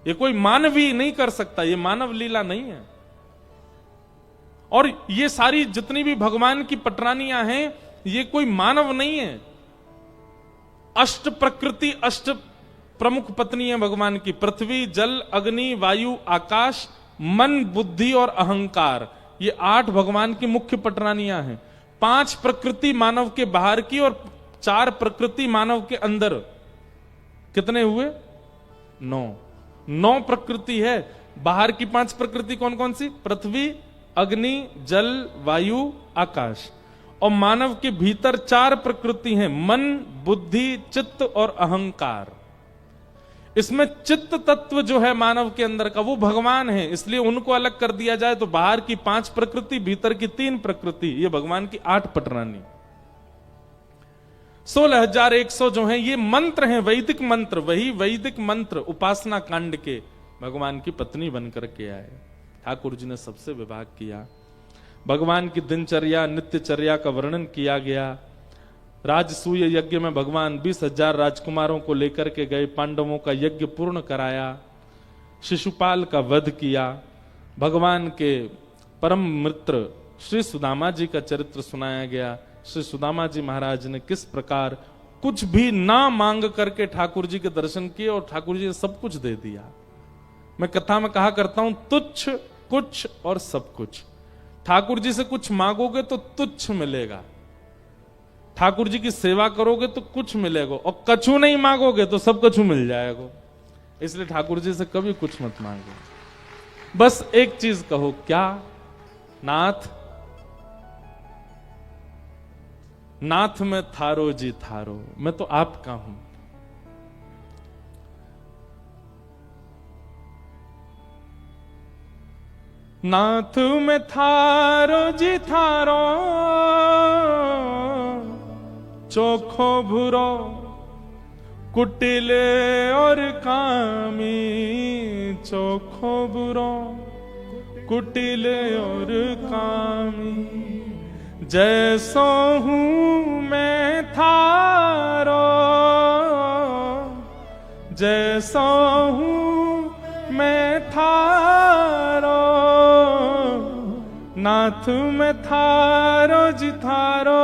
ये कोई मानवीय नहीं कर सकता, ये मानव लीला नहीं है। और ये सारी जितनी भी भगवान की पटरानियां हैं, ये कोई मानव नहीं है। अष्ट प्रकृति, अष्ट प्रमुख पत्नी है भगवान की। पृथ्वी, जल, अग्नि, वायु, आकाश, मन, बुद्धि और अहंकार, ये 8 भगवान की मुख्य पटरानियां हैं। 5 प्रकृति मानव के बाहर की और 4 प्रकृति मानव के अंदर। कितने हुए? 9 प्रकृति है। बाहर की 5 प्रकृति कौन कौन सी? पृथ्वी, अग्नि, जल, वायु, आकाश। और मानव के भीतर 4 प्रकृति हैं, मन, बुद्धि, चित्त और अहंकार। इसमें चित्त तत्व जो है मानव के अंदर का, वो भगवान है, इसलिए उनको अलग कर दिया जाए तो बाहर की 5 प्रकृति, भीतर की 3 प्रकृति, ये भगवान की 8 पटरानी। 16,100 जो हैं ये मंत्र हैं, वैदिक मंत्र। वही वैदिक मंत्र उपासना कांड के भगवान की पत्नी बनकर के आए। ठाकुर जी ने सबसे विवाह किया। भगवान की दिनचर्या, नित्यचर्या का वर्णन किया गया। राजसूय यज्ञ में भगवान 20,000 राजकुमारों को लेकर के गए, पांडवों का यज्ञ पूर्ण कराया, शिशुपाल का वध किया। भगवान के परम मित्र श्री सुदामा जी का चरित्र सुनाया गया। श्री सुदामा जी महाराज ने किस प्रकार कुछ भी ना मांग करके ठाकुर जी के दर्शन किए और ठाकुर जी ने सब कुछ दे दिया। मैं कथा में कहा करता हूं, तुच्छ, कुछ और सब कुछ। ठाकुर जी से कुछ मांगोगे तो तुच्छ मिलेगा, ठाकुर जी की सेवा करोगे तो कुछ मिलेगा, और कछु नहीं मांगोगे तो सब कछु मिल जाएगा। इसलिए ठाकुर जी से कभी कुछ मत मांगो, बस एक चीज कहो, क्या नाथ, नाथ मैं थारो जी थारो, मैं तो आपका हूं। नाथ में थारो जी थारो, चोखो भूरो कुटिल और कामी, चोखो बुरो कुटिल और कामी। जैसो हूं मैं थारो, जैसो हूं मैं थारो, नाथ में थारो जी थारो,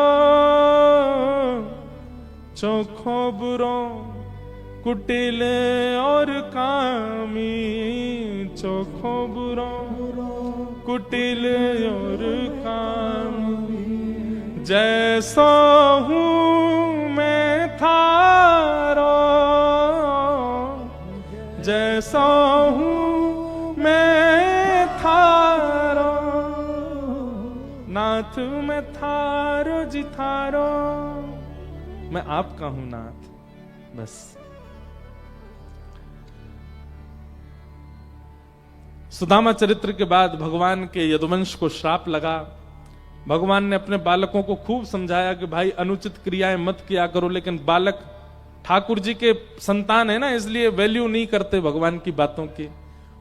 चोखो बुरो कुटिल और कामी, चोखो बुरो कुटिल और कामी। जैसो हूं मैं थारो, जैसो हूं मैं थारो, नाथ में थारो जी थारो, मैं आपका हूं नाथ, बस। सुदामा चरित्र के बाद भगवान के यदुवंश को श्राप लगा। भगवान ने अपने बालकों को खूब समझाया कि भाई अनुचित क्रियाएं मत किया करो, लेकिन बालक ठाकुर जी के संतान है ना, इसलिए वैल्यू नहीं करते भगवान की बातों की,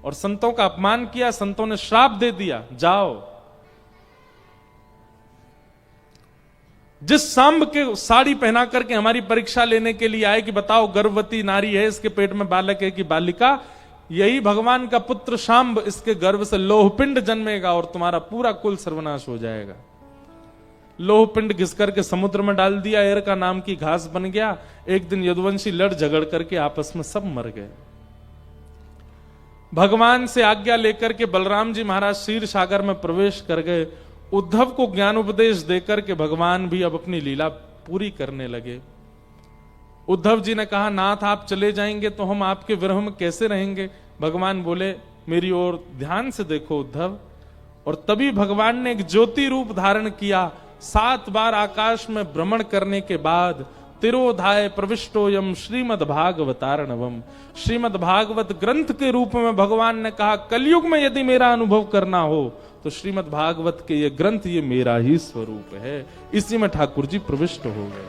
और संतों का अपमान किया, संतों ने श्राप दे दिया, जाओ जिस सांब के साड़ी पहना करके हमारी परीक्षा लेने के लिए आए कि बताओ गर्भवती नारी है, इसके पेट में बालक है कि बालिका, यही भगवान का पुत्र शांब, इसके गर्भ से लोहपिंड जन्मेगा और तुम्हारा पूरा कुल सर्वनाश हो जाएगा। लोहपिंड घिस करके समुद्र में डाल दिया, एर का नाम की घास बन गया। एक दिन यदुवंशी लड़ झगड़ करके आपस में सब मर गए। भगवान से आज्ञा लेकर के बलराम जी महाराज क्षीर सागर में प्रवेश कर गए। उद्धव को ज्ञान उपदेश देकर के भगवान भी अब अपनी लीला पूरी करने लगे। उद्धव जी ने कहा, नाथ आप चले जाएंगे तो हम आपके विरह में कैसे रहेंगे। भगवान बोले, मेरी ओर ध्यान से देखो उद्धव। और तभी भगवान ने एक ज्योति रूप धारण किया। 7 बार आकाश में भ्रमण करने के बाद तिरोधाय प्रविष्टोयम श्रीमद् भागवतार्णवम, श्रीमद् भागवत ग्रंथ के रूप में भगवान ने कहा, कलयुग में यदि मेरा अनुभव करना हो तो श्रीमद् भागवत के ये ग्रंथ, ये मेरा ही स्वरूप है। इसी में ठाकुर जी प्रविष्ट हो गए।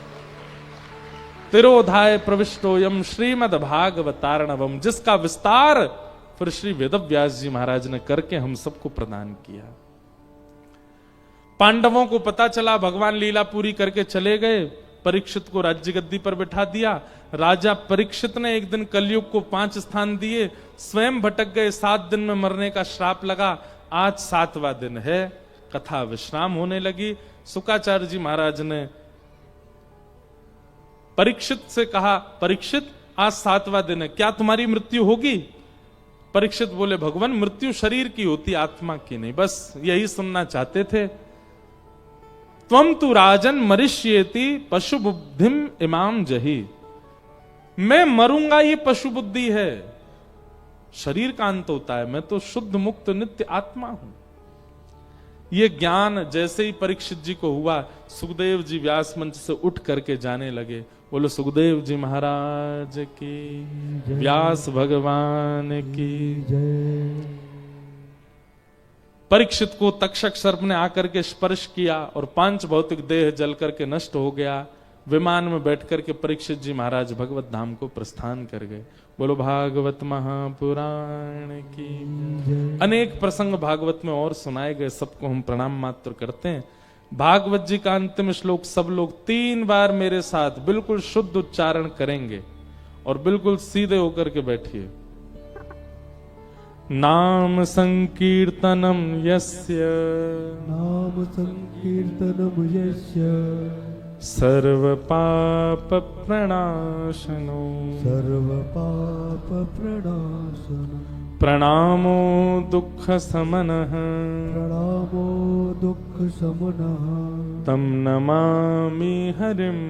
तिरोधाय प्रविष्टोयम श्रीमद् भागवतार्णवम, जिसका विस्तार फिर श्री वेदव्यास जी महाराज ने करके हम सबको प्रदान किया। पांडवों को पता चला, भगवान लीला पूरी करके चले गए। परीक्षित को राज्य गद्दी पर बैठा दिया। राजा परीक्षित ने एक दिन कलयुग को 5 स्थान दिए, स्वयं भटक गए। 7 दिन में मरने का श्राप लगा। आज 7वां दिन है, कथा विश्राम होने लगी। शुकाचार्य जी महाराज ने परीक्षित से कहा, परीक्षित आज 7वां दिन है, क्या तुम्हारी मृत्यु होगी। परीक्षित बोले, भगवान मृत्यु शरीर की होती, आत्मा की नहीं। बस यही सुनना चाहते थे। त्वम तु राजन मरिष्येति पशु बुद्धिम इमाम जही, मैं मरूंगा ये पशु बुद्धि है, शरीर का अंत होता है, मैं तो शुद्ध मुक्त नित्य आत्मा हूं। ये ज्ञान जैसे ही परीक्षित जी को हुआ, सुखदेव जी व्यास मंच से उठ करके जाने लगे। बोलो सुखदेव जी महाराज की, व्यास भगवान की जय। परीक्षित को तक्षक सर्प ने आकर के स्पर्श किया और 5 भौतिक देह जल करके नष्ट हो गया। विमान में बैठ करके परीक्षित जी महाराज भगवत धाम को प्रस्थान कर गए। बोलो भागवत महापुराण की। अनेक प्रसंग भागवत में और सुनाए गए, सबको हम प्रणाम मात्र करते हैं। भागवत जी का अंतिम श्लोक सब लोग 3 बार मेरे साथ बिल्कुल शुद्ध उच्चारण करेंगे और बिल्कुल सीधे होकर के बैठिए। नाम संकीर्तनम यस्य,
नाम संकीर्तनम यस्य,
सर्व पाप प्रणाशनो,
सर्व पाप प्रणाशनो,
प्रणामो दुःख समनः,
प्रणामो दुःख समनः
तं नमामि हरिं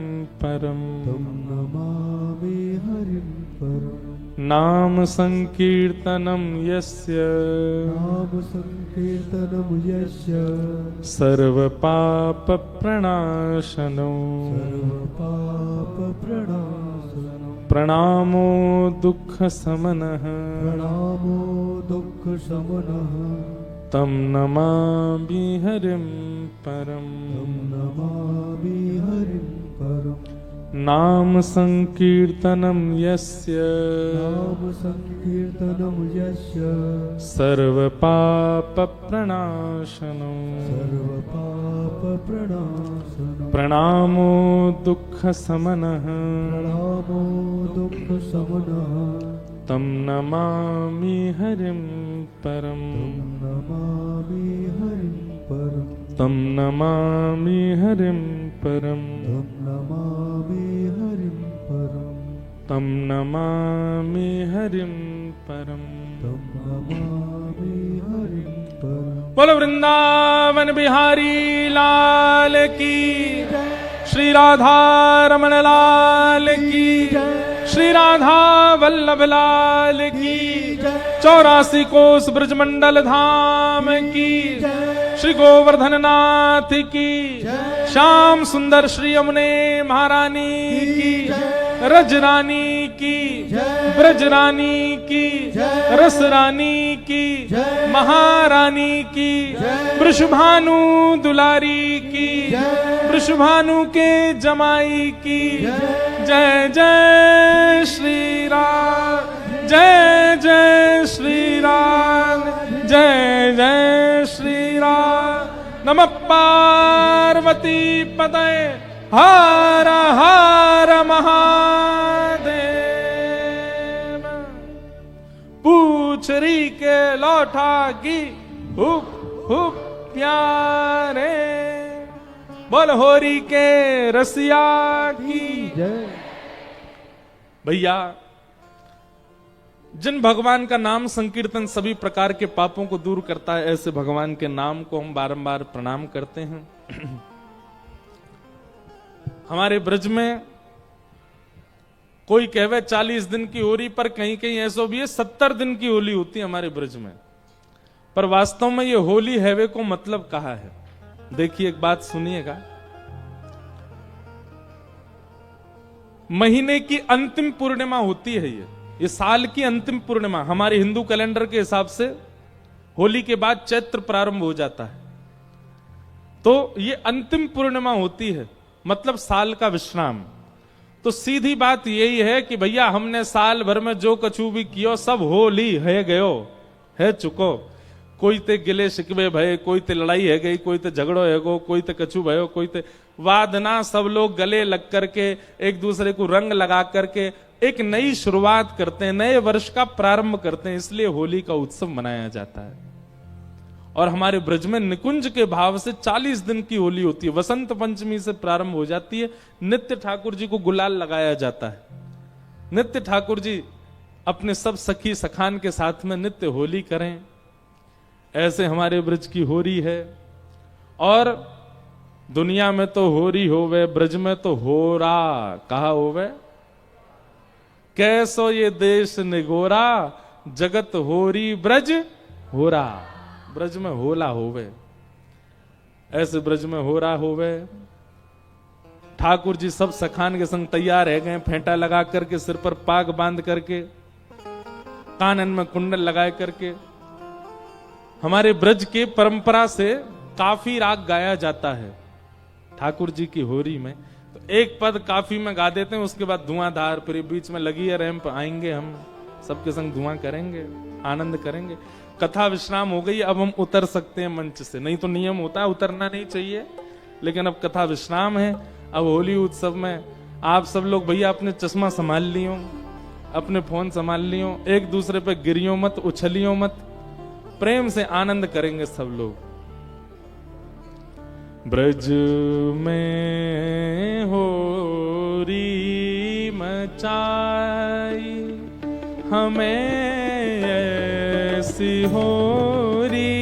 परम्
तं नमामि हरिं परम्
नाम संकीर्तनं यस्य
नाम संकीर्तनं यस्य
सर्वपापप्रणाशनो
सर्वपापप्रणाशनं
प्रणामो दुःखशमनः
प्रणामो दुःखशमनः
तं नमामि हरिं परम्
तं नमामि हरिं परम्
नाम संकीर्तनं यस्य
नाम संकीर्तनं यस्य
सर्वपापप्रणाशनो
सर्वपापप्रणाशनं
प्रणामो दुःखशमनः
प्रणामो दुःखशमनः
तं नमामि हरिं परम्
नमामि हरिं परम्
तं नमामि हरिं परम्
तं नमामि हरिं परम्
तं नमामि हरिं परम्
तं नमामि हरिं परम्
बोलो वृंदावन बिहारी लाल की, श्री राधा रमण लाल की, श्री राधा वल्लभ लाल की, 84 कोस ब्रजमंडल धाम की, श्री गोवर्धन नाथ की, श्याम सुंदर श्री यमुने महारानी की, रजरानी की, ब्रजरानी की, रसरानी की, महारानी की, वृषभानु दुलारी की, वृषभानु के जमाई की, जय जय श्री राम, जय जय श्री राम, जय जय श्री राम। नमः पार्वती पतये, हर हर महादेव। पूछरी के लौटा की हुप हुप प्यारे, बोल होरी के रसिया की
जय।
भैया, जिन भगवान का नाम संकीर्तन सभी प्रकार के पापों को दूर करता है, ऐसे भगवान के नाम को हम बारंबार प्रणाम करते हैं। हमारे ब्रज में कोई कहवे 40 दिन की होली, पर कहीं कहीं ऐसा भी है 70 दिन की होली होती है हमारे ब्रज में। पर वास्तव में ये होली हैवे को मतलब कहा है। देखिए, एक बात सुनिएगा। महीने की अंतिम पूर्णिमा होती है ये साल की अंतिम पूर्णिमा। हमारे हिंदू कैलेंडर के हिसाब से होली के बाद चैत्र प्रारंभ हो जाता है, तो ये अंतिम पूर्णिमा होती है, मतलब साल का विश्राम। तो सीधी बात यही है कि भैया, हमने साल भर में जो कछु भी कियो सब होली है गयो है चुको। कोई ते गिले शिकवे भय, कोई ते लड़ाई है गई, कोई ते झगड़ो है गो, कोई ते कछु भयो, कोई ते वादना। सब लोग गले लग करके एक दूसरे को रंग लगा करके एक नई शुरुआत करते हैं, नए वर्ष का प्रारंभ करते हैं। इसलिए होली का उत्सव मनाया जाता है। और हमारे ब्रज में निकुंज के भाव से 40 दिन की होली होती है। वसंत पंचमी से प्रारंभ हो जाती है। नित्य ठाकुर जी को गुलाल लगाया जाता है। नित्य ठाकुर जी अपने सब सखी सखान के साथ में नित्य होली करें, ऐसे हमारे ब्रज की होरी है। और दुनिया में तो होरी होवे, ब्रज में तो होरा कहा होवे। कैसो ये देश निगोरा, जगत होरी ब्रज होरा। ब्रज में होला होवे, ऐसे ब्रज में होरा होवे। ठाकुर जी सब सखान के संग तैयार है गए, फेंटा लगा करके, सिर पर पाग बांध करके, कानन में कुंडल लगाए करके। हमारे ब्रज के परंपरा से काफी राग गाया जाता है ठाकुर जी की होरी में। तो एक पद काफी में गा देते हैं, उसके बाद धुआंधार, फिर बीच में लगी है रैंप, आएंगे हम सबके संग धुआं करेंगे, आनंद करेंगे। कथा विश्राम हो गई, अब हम उतर सकते हैं मंच से। नहीं तो नियम होता है उतरना नहीं चाहिए, लेकिन अब कथा विश्राम है। अब होली उत्सव में आप सब लोग भैया अपने चश्मा संभाल लियो, अपने फोन संभाल लियो, एक दूसरे पे गिरियो मत, उछलियो मत, प्रेम से आनंद करेंगे सब लोग। ब्रज में होरी मचाई, हमें ऐसी होरी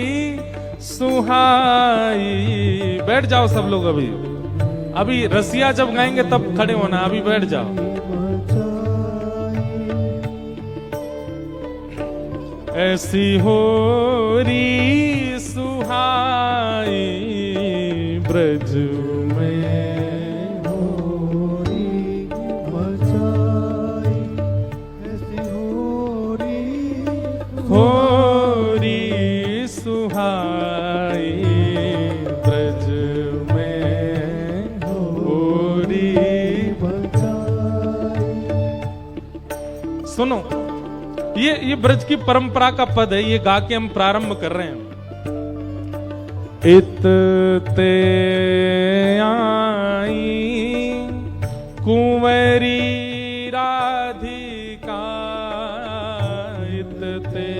सुहाई। बैठ जाओ सब लोग, अभी रसिया जब गाएंगे तब खड़े होना, अभी बैठ जाओ। ऐसी होरी सुहाई ब्रज में
होरी मचाई, ऐसी
होरी सुहाई ब्रज में होरी
मचाई।
सुनो, ये ब्रज की परंपरा का पद है, ये गा के हम प्रारंभ कर रहे हैं। इत ते आई कुंवरी राधिका, इत ते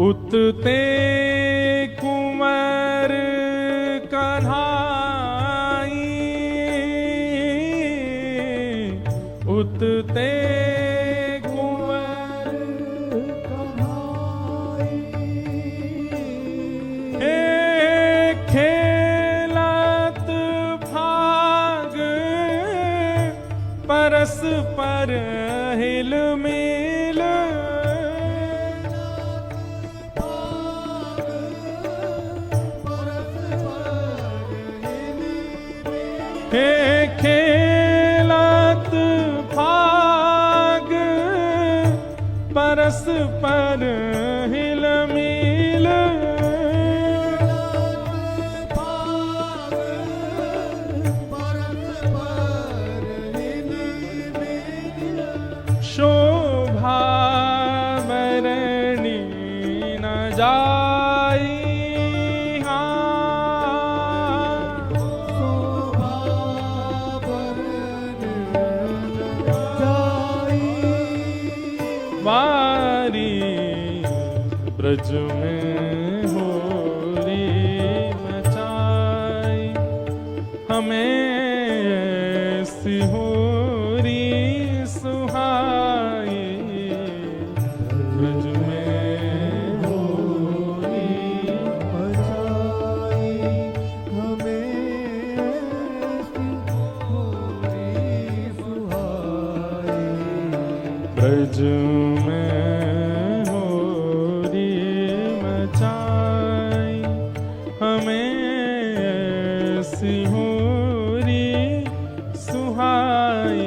उत ते कुंवर कन्हाई, उत ते कुंवर
कन्हाई।
हे खेलत भाग परस पर हिल मिल, हे खेलत भाग परस पर हिल मिल, शोभा बरणी न जाई, वारी ब्रज में होरी मचाई, हमें ऐसी होरी सुहाई ब्रज में होरी
मचाई, हमें ऐसी होरी सुहाई
ब्रज में होरी मचाई, हमें ऐसी होरी सुहाई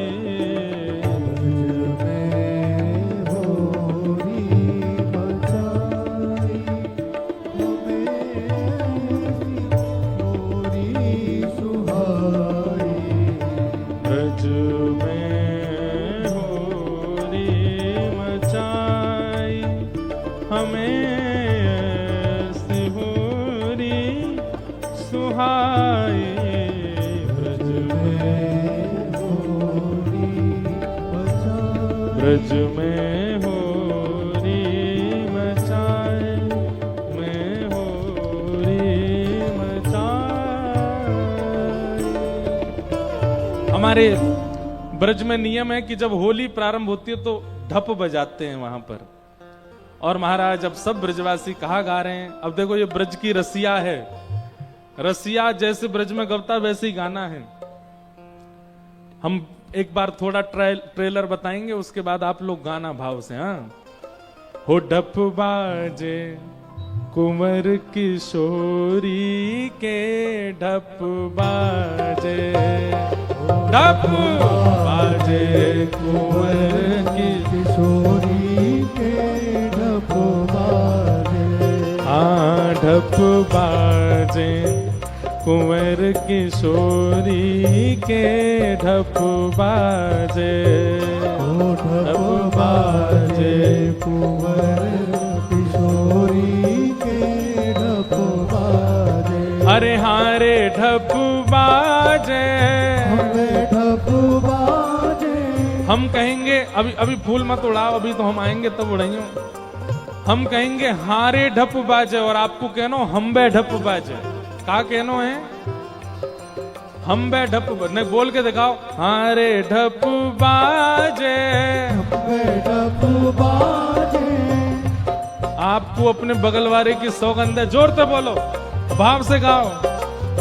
ब्रज में होरी मचाई, हमें ऐसी होरी सुहाई ब्रज में ब्रज में होरी मचाई, में होरी मचाई। हमारे ब्रज में नियम है कि जब होली प्रारंभ होती है तो ढप बजाते हैं वहां पर। और महाराज अब सब ब्रजवासी कहा गा रहे हैं। अब देखो ये ब्रज की रसिया है, रसिया जैसे ब्रज में गवता वैसे ही गाना है। हम एक बार थोड़ा ट्रेलर बताएंगे, उसके बाद आप लोग गाना भाव से। हाँ, हो ढप बाजे कुंवर किशोरी के ढप बाजे, ढप बाजे कुंवर
किशोरी के ढप बाजे,
हाँ ढप बाजे कुंवर किशोरी के ढप बाजे,
ढप बाजे कुंवर किशोरी के ढप बाजे।
अरे हाँ रे ढप बाजे,
हमें ढप बाजे।
हम कहेंगे अभी फूल मत उड़ाओ, अभी तो हम आएंगे तब उड़ाइयो। हम कहेंगे हारे ढप बाजे और आपको कहनो हम्बे ढप बाजे। का कहनो है? हम बे ढप नहीं बोल के दिखाओ। हाँ रे ढप बाजे,
ढप बाजे।
आपको अपने बगल वाले की सौगंध है, जोर से बोलो, भाव से गाओ।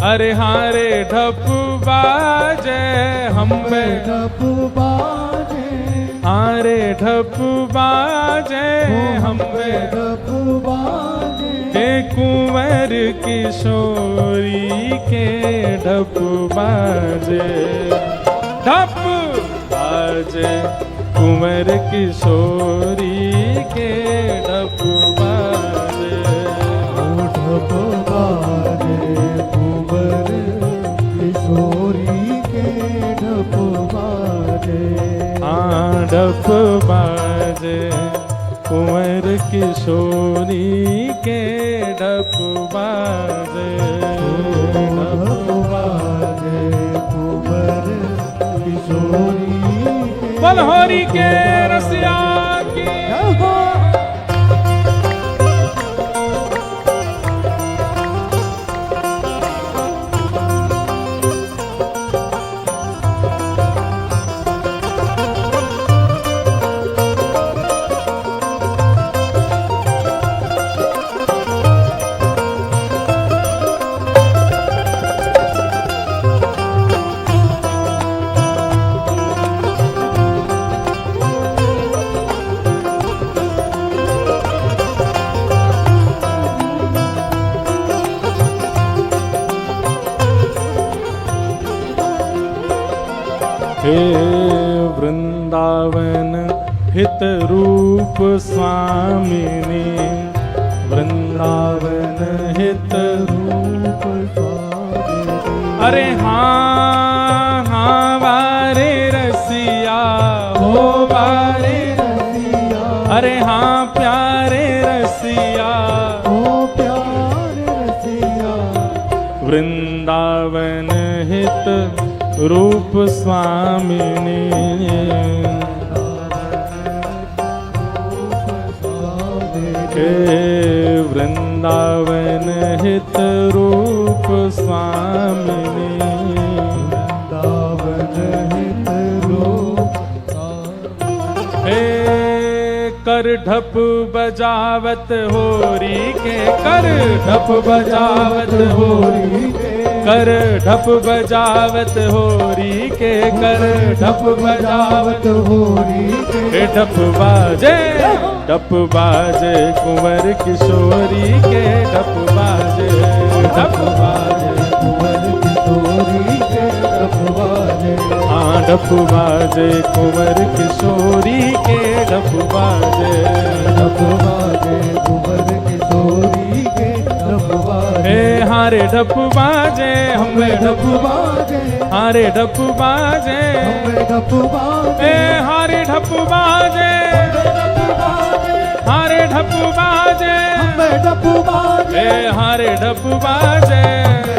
अरे हाँ रे ढप बाजे, हम बे
ढप बाजे।
हाँ रे ढप बाजे, हम बे
ढप बाजे।
हे कुंवर किशोरी के ढप बाजे, ढप बाजे कुंवर किशोरी के ढप बाजे।
ढप बाजे कुंवर किशोरी के ढप बाजे।
हाँ ढप बाजे कुंवर किशोरी के ढप बाजे।
ढप बाजे कुंवर किशोरी के
बलहोरी के रसिया की। हे वृंदावन हित रूप स्वामिनी, वृंदावन हित रूप स्वामिनी। अरे हाँ हाँ वारे रसिया हो वारे
रसिया।
अरे हाँ प्यारे रसिया
हो प्यारे रसिया।
वृंदावन हित रूप स्वामिनी। हे वृंदावन हित रूप स्वामिनी।
वृंदावन हित रूप।
हे कर ढप बजावत होरी के, कर ढप बजावत होरी के, कर ढप बजावत होरी के, कर ढप बजावत
होरी के।
ढप बाजे, ढप बाजे कुंवर किशोरी के ढप बाजे, ढप बाजे
कुंवर किशोरी के ढप बाजे।
हाँ ढप बाजे कुंवर किशोरी के ढप बाजे।
ढप बाजे कुंवर किशोरी के ढप बाजे।
हे हारे ढप बाजे हमें
ढप बाजे।
हारे ढप बाजे
हमें ढप बाजे।
हे हारे ढप बाजे, हारे ढप बाजे
हमें ढप बाजे।
हे हारे ढप बाजे,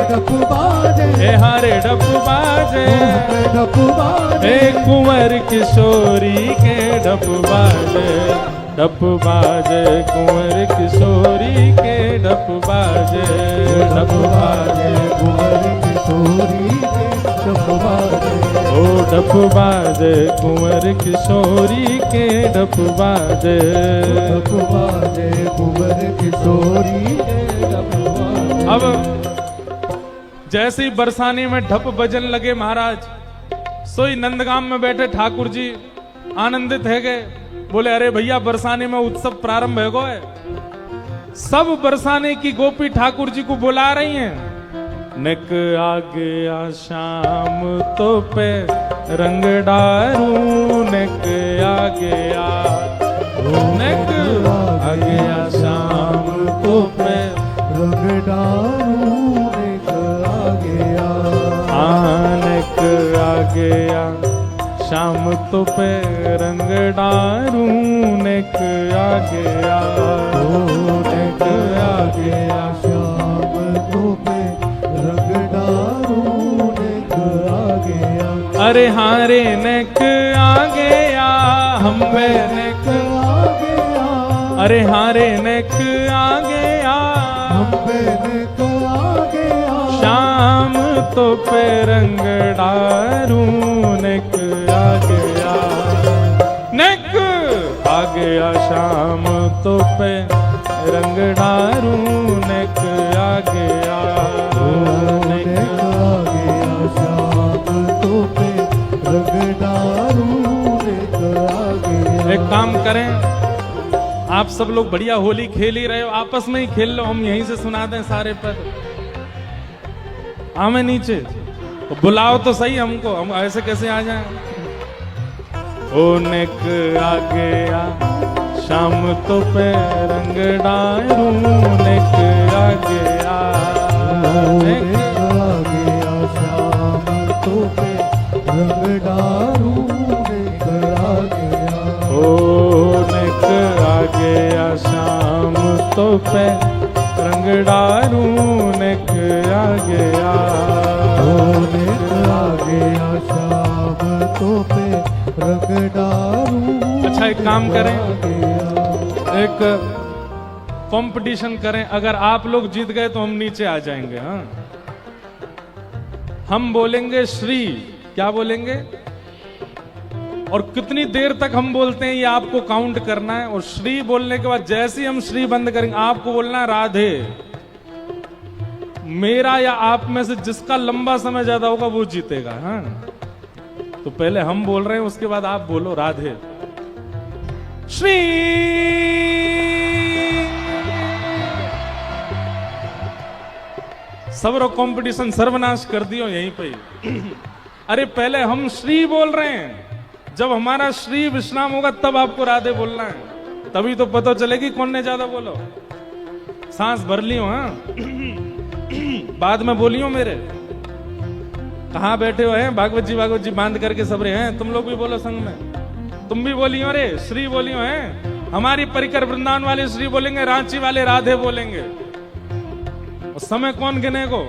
ढप बाजे।
हे हारे ढप बाजे।
हमें ढप बाजे।
हे कुंवर किशोरी के ढप बाजे, ढप बाजे कुंवर किशोरी के ढप बाजे, ढप बाजे
कुंवर किशोरी के ढप बाजे।
ओ ढप बाजे कुंवर किशोरी के ढप बाजे।
ढप बाजे कुंवर किशोरी के ढप बाजे।
अब जैसे ही बरसाने में ढप बजन लगे महाराज, सोई नंदगाम में बैठे ठाकुर जी आनंदित है गए। बोले अरे भैया बरसाने में उत्सव प्रारंभ है गो है। सब बरसाने की गोपी ठाकुर जी को बुला रही हैं। निक आ गया शाम तो पे रंग डारू, निक आ गया, निक आ गया शाम तो पे
रंग डारू। निक आ गया।
आनक आ गया शाम तो पे रंग डारू, निक आ गया, निक आ गया
शाम तो पे रंग डारू। निक आ गया।
अरे हारे निक आ गया, हम पे निक
आ गया।
अरे हारे निक आ गया,
हम पे निक आ गया।
श्याम तो पे रंग डारू नेक आ गया, नेक आ गया श्याम तो पे रंग डारू नेक आ गया, नेक
आ गया श्याम तो पे रंग डारू नेक आ गया।
एक काम करें, आप सब लोग बढ़िया होली खेल ही रहे हो, आपस में ही खेल लो, हम यहीं से सुना दें सारे पद। हमें नीचे तो बुलाओ तो सही हमको, हम ऐसे कैसे आ जाएं। ओ नेक आ गया शाम तो पे रंग डारू नेक आ गया, नेक
आ गया श्याम तो पे रंग डारू नेक आ गया।
ओ नेक आ गया शाम तो पे रंग डारू नेक आ गया,
नेक आ गया श्याम तो पे रंग डारू।
अच्छा एक काम करें,
आ गया।
एक कंपटीशन करें, अगर आप लोग जीत गए तो हम नीचे आ जाएंगे। हाँ, हम बोलेंगे श्री, क्या बोलेंगे और कितनी देर तक हम बोलते हैं ये आपको काउंट करना है, और श्री बोलने के बाद जैसे ही हम श्री बंद करेंगे आपको बोलना है राधे। मेरा या आप में से जिसका लंबा समय ज्यादा होगा वो जीतेगा। हाँ, तो पहले हम बोल रहे हैं, उसके बाद आप बोलो राधे। श्री सबरो कंपटीशन सर्वनाश कर दियो यहीं पे ही। अरे पहले हम श्री बोल रहे हैं, जब हमारा श्री विश्राम होगा तब आपको राधे बोलना है, तभी तो पता चलेगी कौन ने ज्यादा बोलो। सांस भर लियो, हाँ बाद में बोलियो मेरे। कहाँ बैठे हो हैं भागवत जी बांध करके सब रहे हैं, तुम लोग भी बोलो संग में, तुम भी बोलियो रे श्री बोलियो हैं। हमारी परिकर वृंदावन वाले श्री बोलेंगे, रांची वाले राधे बोलेंगे। और समय कौन गिने को?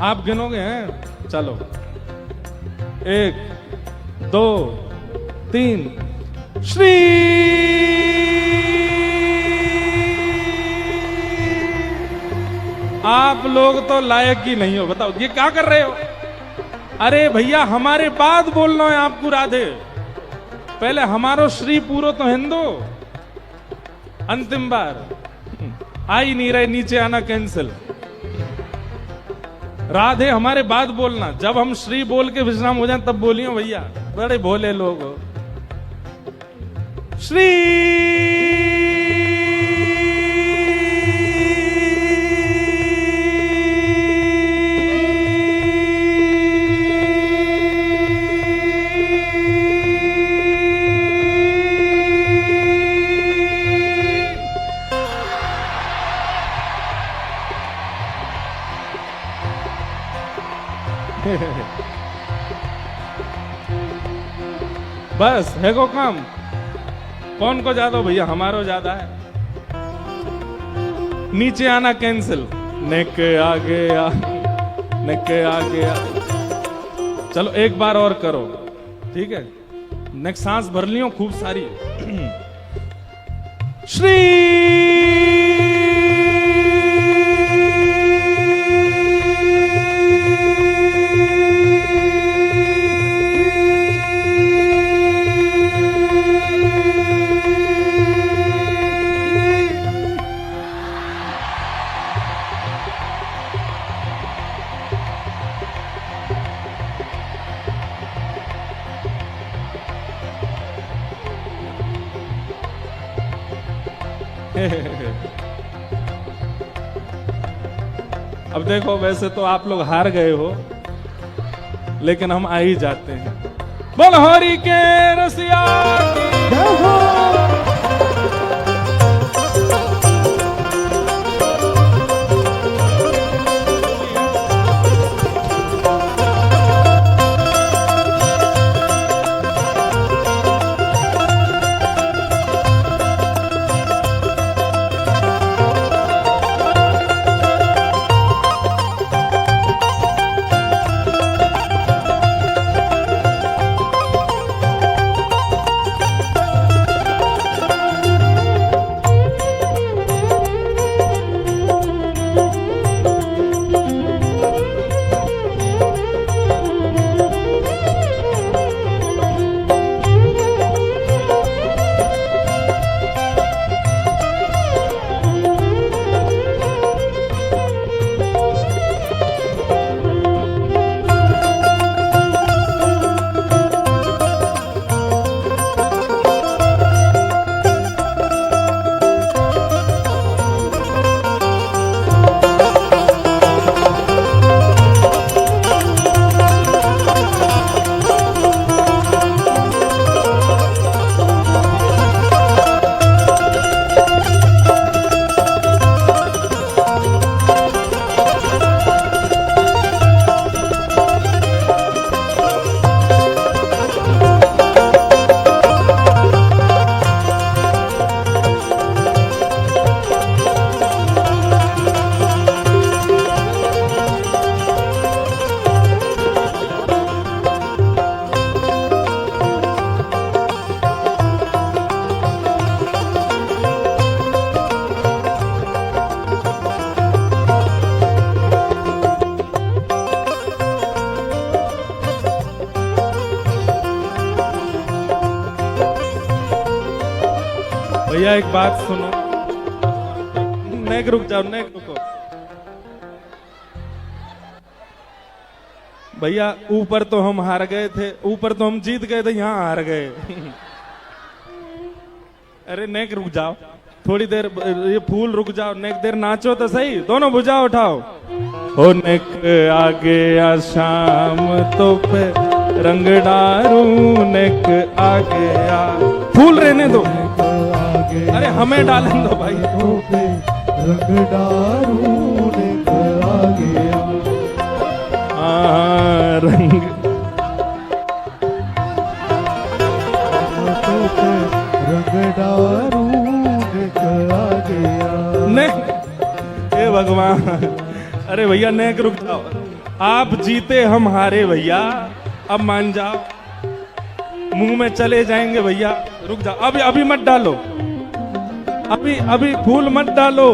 आप गिनोगे हैं? चलो 1 2 3 श्री। आप लोग तो लायक ही नहीं हो, बताओ ये क्या कर रहे हो? अरे भैया हमारे बाद बोलना है आपको राधे, पहले हमारो श्री पूरो तो हिंदू। अंतिम बार आ ही नहीं रहे, नीचे आना कैंसिल। राधे हमारे बाद बोलना, जब हम श्री बोल के विश्राम हो जाए तब बोलियो भैया, बड़े भोले लोग हो। श्री बस है को काम। कौन को ज्यादा भैया? हमारो ज्यादा है। नीचे आना कैंसिल। नेक आ गया, नेक आ गया। चलो एक बार और करो, ठीक है? नेक्स्ट सांस भर लियो खूब सारी। श्री अब देखो, वैसे तो आप लोग हार गए हो, लेकिन हम आ ही जाते हैं। बोल हरि के रसिया
जय हो।
भैया एक बात सुनो, नेक रुक जाओ, नेक रुको भैया। ऊपर तो हम हार गए थे, ऊपर तो हम जीत गए थे, यहाँ हार गए। अरे नेक रुक जाओ थोड़ी देर, ये फूल रुक जाओ, नेक देर नाचो तो सही, दोनों भुजा उठाओ। ओ नेक आ गया शाम तो पे रंग डारू, नेक आ गया। फूल रहने दो, अरे हमें डालने दो भाई।
रंग डारू नेक आ गया,
रंग
रंग डारू नेक आ गया।
हे भगवान, अरे भैया नेक रुक जाओ, आप जीते हम हारे भैया, अब मान जाओ, मुंह में चले जाएंगे भैया। रुक जाओ, अभी अभी मत डालो, अभी अभी फूल मत डालो,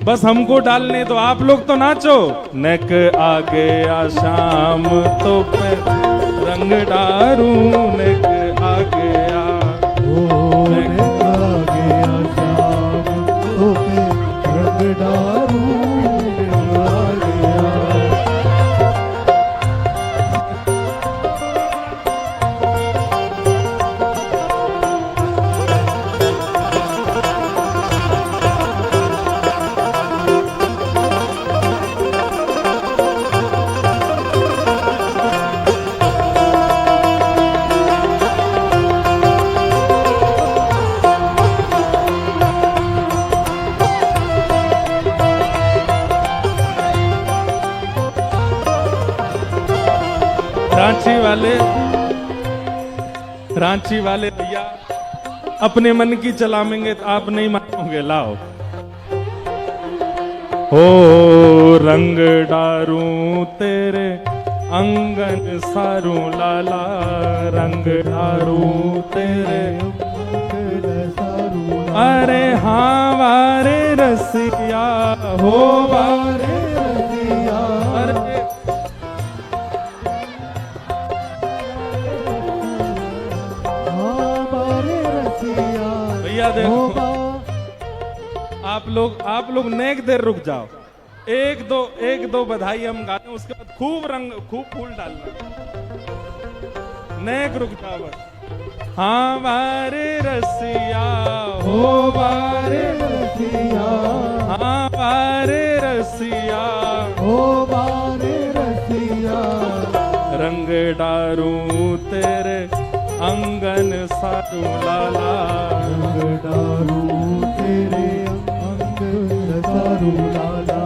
बस हमको डालने दो, आप लोग तो नाचो। नेक आ गया शाम तो पे रंग डारू, नेक आ गया।
ओ नेक आ गया शाम तो पे रंग डारू नेक आ गया।
रांची वाले भैया अपने मन की चलावेंगे तो आप नहीं मानोगे, लाओ। हो रंग डारू तेरे अंगन सारू लाला, रंग डारू तेरे
अंगन सारू।
अरे हाँ वारे रसिया, हो वारे
रसिया,
अरे भैया देखो, आप लोग नेक देर रुक जाओ, एक दो बधाई हम गाते, उसके बाद खूब फूल डालना, नेक रुक जाओ बस। हाँ बारे रसिया, हो बारे
रसिया,
हाँ बारे रसिया,
हो बारे रसिया।
रंग डारू तेरे अंगन सारू लाला,
रंग डारू तेरे अंगन सारू लाला।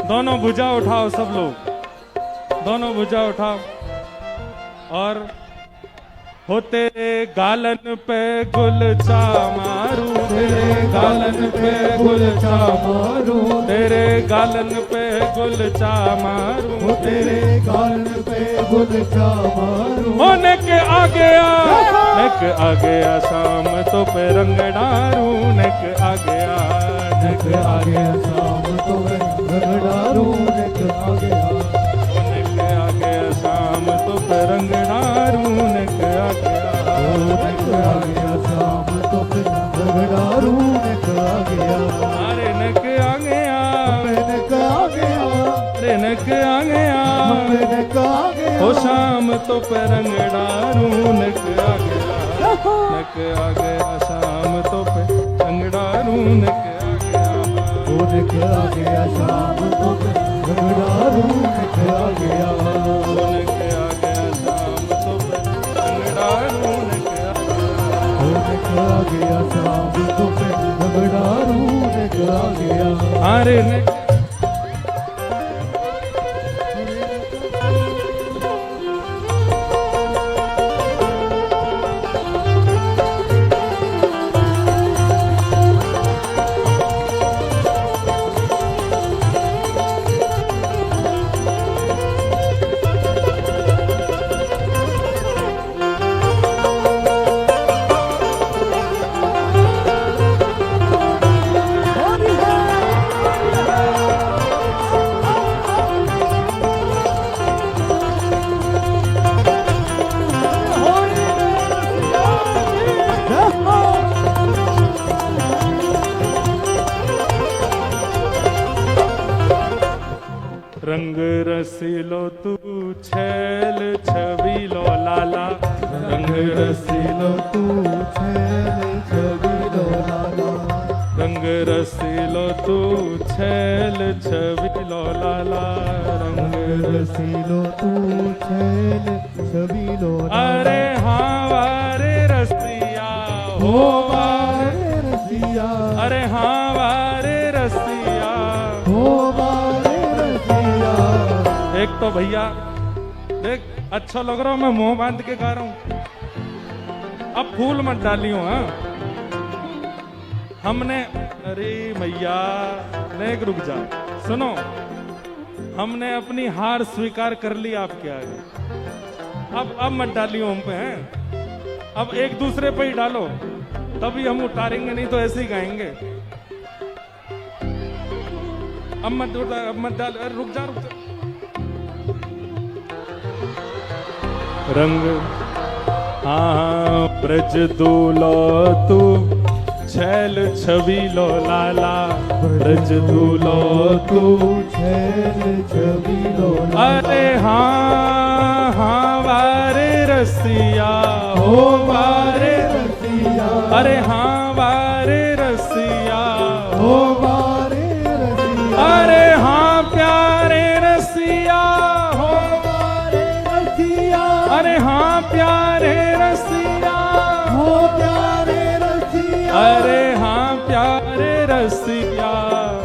दोनों भुजा उठाओ सब लोग, दोनों भुजा उठाओ। और हो तेरे गालन पे गुलचा मारू, तेरे गालन पे गुलचा
मारू,
तेरे गालन पे गुलचा मारू,
तेरे गालन पे गुलचा मारू।
होने के आ गया, नेक आ गया शाम तो पे रंग डारू, नेक आ गया, नेक आ गया
शाम तो पे रंग डारू, नेक आ गया,
नेक आ गया शाम तो पे रंग डारू, नेक आ गया,
नेक आ गया शाम तो पे रंग डारू, नेक आ गया।
अरे नेक आ गया,
नेक आ गया,
अरे नेक आ गया,
नेक आ गया।
हो शाम तो पे रंग डारू, नेक आ गया, नेक आ गया शाम तो पे रंग डारू, नेक आ गया,
नेक आ गया शाम तो पे रंग डारू, नेक आ गया,
नेक आ गया शाम तो पे रंग डारू, नेक आ गया,
नेक आ गया शाम तो पे रंग डारू, नेक आ गया।
अरे नेक रसीलो तू छैल छबीलो लाला, रंग रसीलो
तू छैल छबीलो लाला,
रंग रसीलो तू छैल छबीलो लाला, रंग
रसीलो तू छैल छबीलो लाला।
अरे हाँ वारे रसिया हो वारे
रसिया,
अरे हाँ वारे रसिया
हो वारे रसिया।
एक तो भैया देख अच्छा लग रहा हूं, मैं मुंह बांध के गा रहा हूं, अब फूल मत डालियो। हाँ हमने, अरे मैया नेक रुक जा, सुनो, हमने अपनी हार स्वीकार कर ली आपके आगे, अब मत डालियो हम पे। हैं अब एक दूसरे पे ही डालो, तभी हम उतारेंगे, नहीं तो ऐसे ही गाएंगे। अब मत डाल, अरे रुक जा रुक जा। रंग हाँ ब्रज दूलो तू छैल छबीलो लाला, ब्रज दूलो तू
छैल छबीलो लाला।
अरे हाँ हाँ वारे रसिया हो वारे
रसिया,
अरे हाँ वारे रसिया
हो वारे रसिया।
अरे हाँ प्यारे रसिया हो
वारे रसिया,
अरे हाँ प्यारे रसिया
हो प्यारे रसिया।
अरे हाँ प्यारे रसिया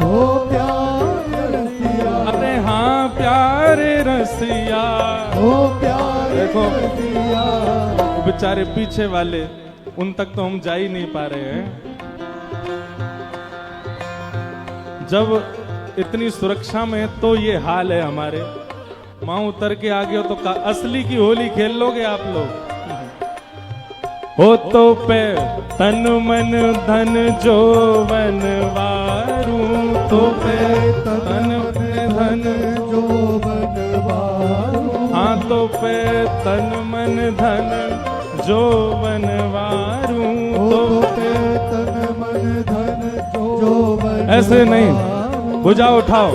हो प्यारे रसिया,
अरे हाँ प्यारे रसिया।
हो प्यारे
देखो।
रसिया।
बेचारे पीछे वाले, उन तक तो हम जा ही नहीं पा रहे हैं। जब इतनी सुरक्षा में तो ये हाल है हमारे, मां उतर के आ गए हो तो असली की होली खेल लोगे आप लोग। हो तो पे तन मन धन जो बनवारू, तो पे तन मन धन
जो बनवारू।
हाँ तो पे तन मन धन जो बनवारू,
तो
तो
पे तन मन धन जो बनवारू।
ऐसे नहीं, भुजा उठाओ।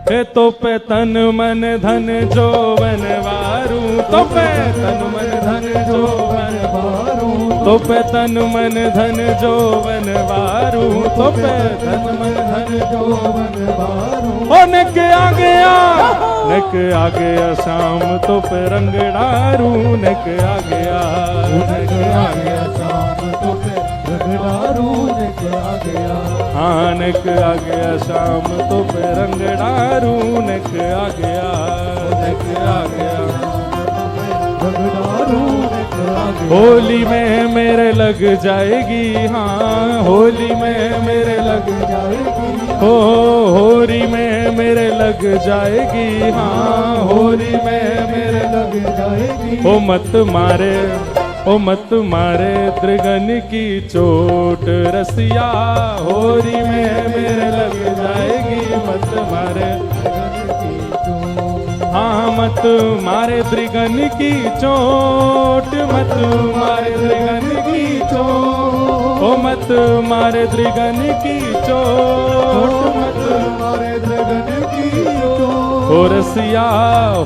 हे तो पे तन मन धन जो बनवारू, तो पे तन मन धन जो बनवारू, तो पे तन मन धन जो बनवारू, तो पे तन मन धन जो
बनवारू।
ओ नक आ गया, नक आ गया शाम तो पे रंग डारू, नक आ गया, नक आ गया
शाम तो पे रंगडारू, नक आ गया।
हाँ नक आ गया शाम तो पे रंग डारू, नक आ गया, नक आ गया।
रंगडारू, नक आ गया।
होली में मेरे लग जाएगी, हाँ होली में मेरे लग
जाएगी।
हो होली में मेरे लग जाएगी, हाँ होली में मेरे
लग जाएगी।
ओ मत मारे, ओ मत मारे त्रिगन की चोट रसिया, होली में मेरे लग जाएगी, मत मारे, हाँ मत मारे त्रिगन की चोट, मत मारे त्रिगन की चोट, ओ मत मारे त्रिगन की चोट, मत
मारे त्रिगन की चोट।
ओ रसिया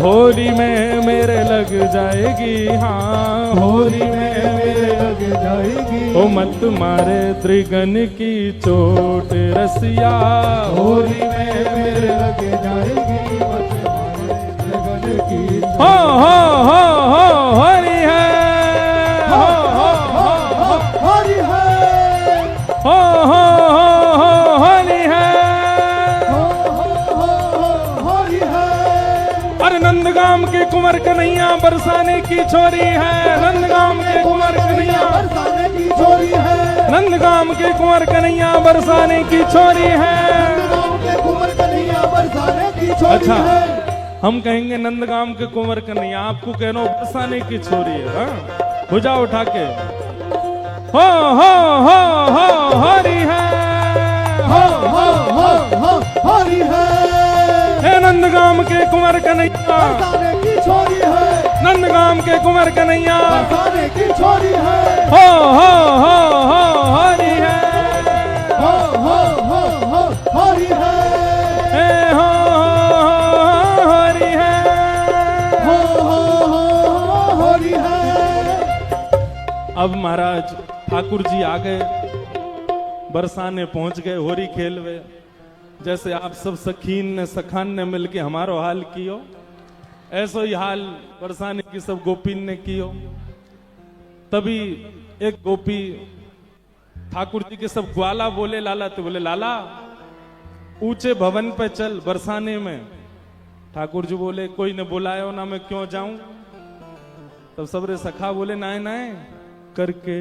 होली में मेरे लग जाएगी, हाँ होली में मेरे
लग जाएगी।
ओ मत मारे त्रिगन की चोट रसिया, होली में मेरे
लग जाएगी। मत मारे त्रिगन की चोट।
हो हरि है, हो
हरि है।
हो हरि है।
हरि है।
अरे नंदगाम के कुंवर कन्हैया बरसाने की छोरी है, नंदगाम के कुंवर कन्हैया
बरसाने की छोरी है।
नंदगाम के कुंवर कन्हैया बरसाने की छोरी है।
नंदगाम के कुंवर कन्हैया बरसाने की छोरी
अच्छा,
है।
हम कहेंगे नंदगाम के कुंवर कन्हैया, आपको कहना बरसाने की छोरी है। हाँ भुजा उठा के हो हरि है,
हरि है।
हे नंदगाम के कुंवर कन्हैया,
बरसाने की छोरी है।
नंदगाम के कुंवर कन्हैया,
बरसाने की छोरी है।
हो हरि है,
हरि है।
हे हो अब महाराज ठाकुर जी आ गए, बरसाने पहुंच गए, होरी खेलवे। जैसे आप सब सखीन ने सखान ने मिलके हमारो हाल कियो, ऐसो ही हाल बरसाने की सब गोपीन ने कियो। तभी एक गोपी ठाकुर जी के सब ग्वाला बोले लाला, तो बोले लाला ऊंचे भवन पे चल बरसाने में। ठाकुर जी बोले कोई ने बुलायो ना, मैं क्यों जाऊं। तब सबरे सखा बोले नाय नाय करके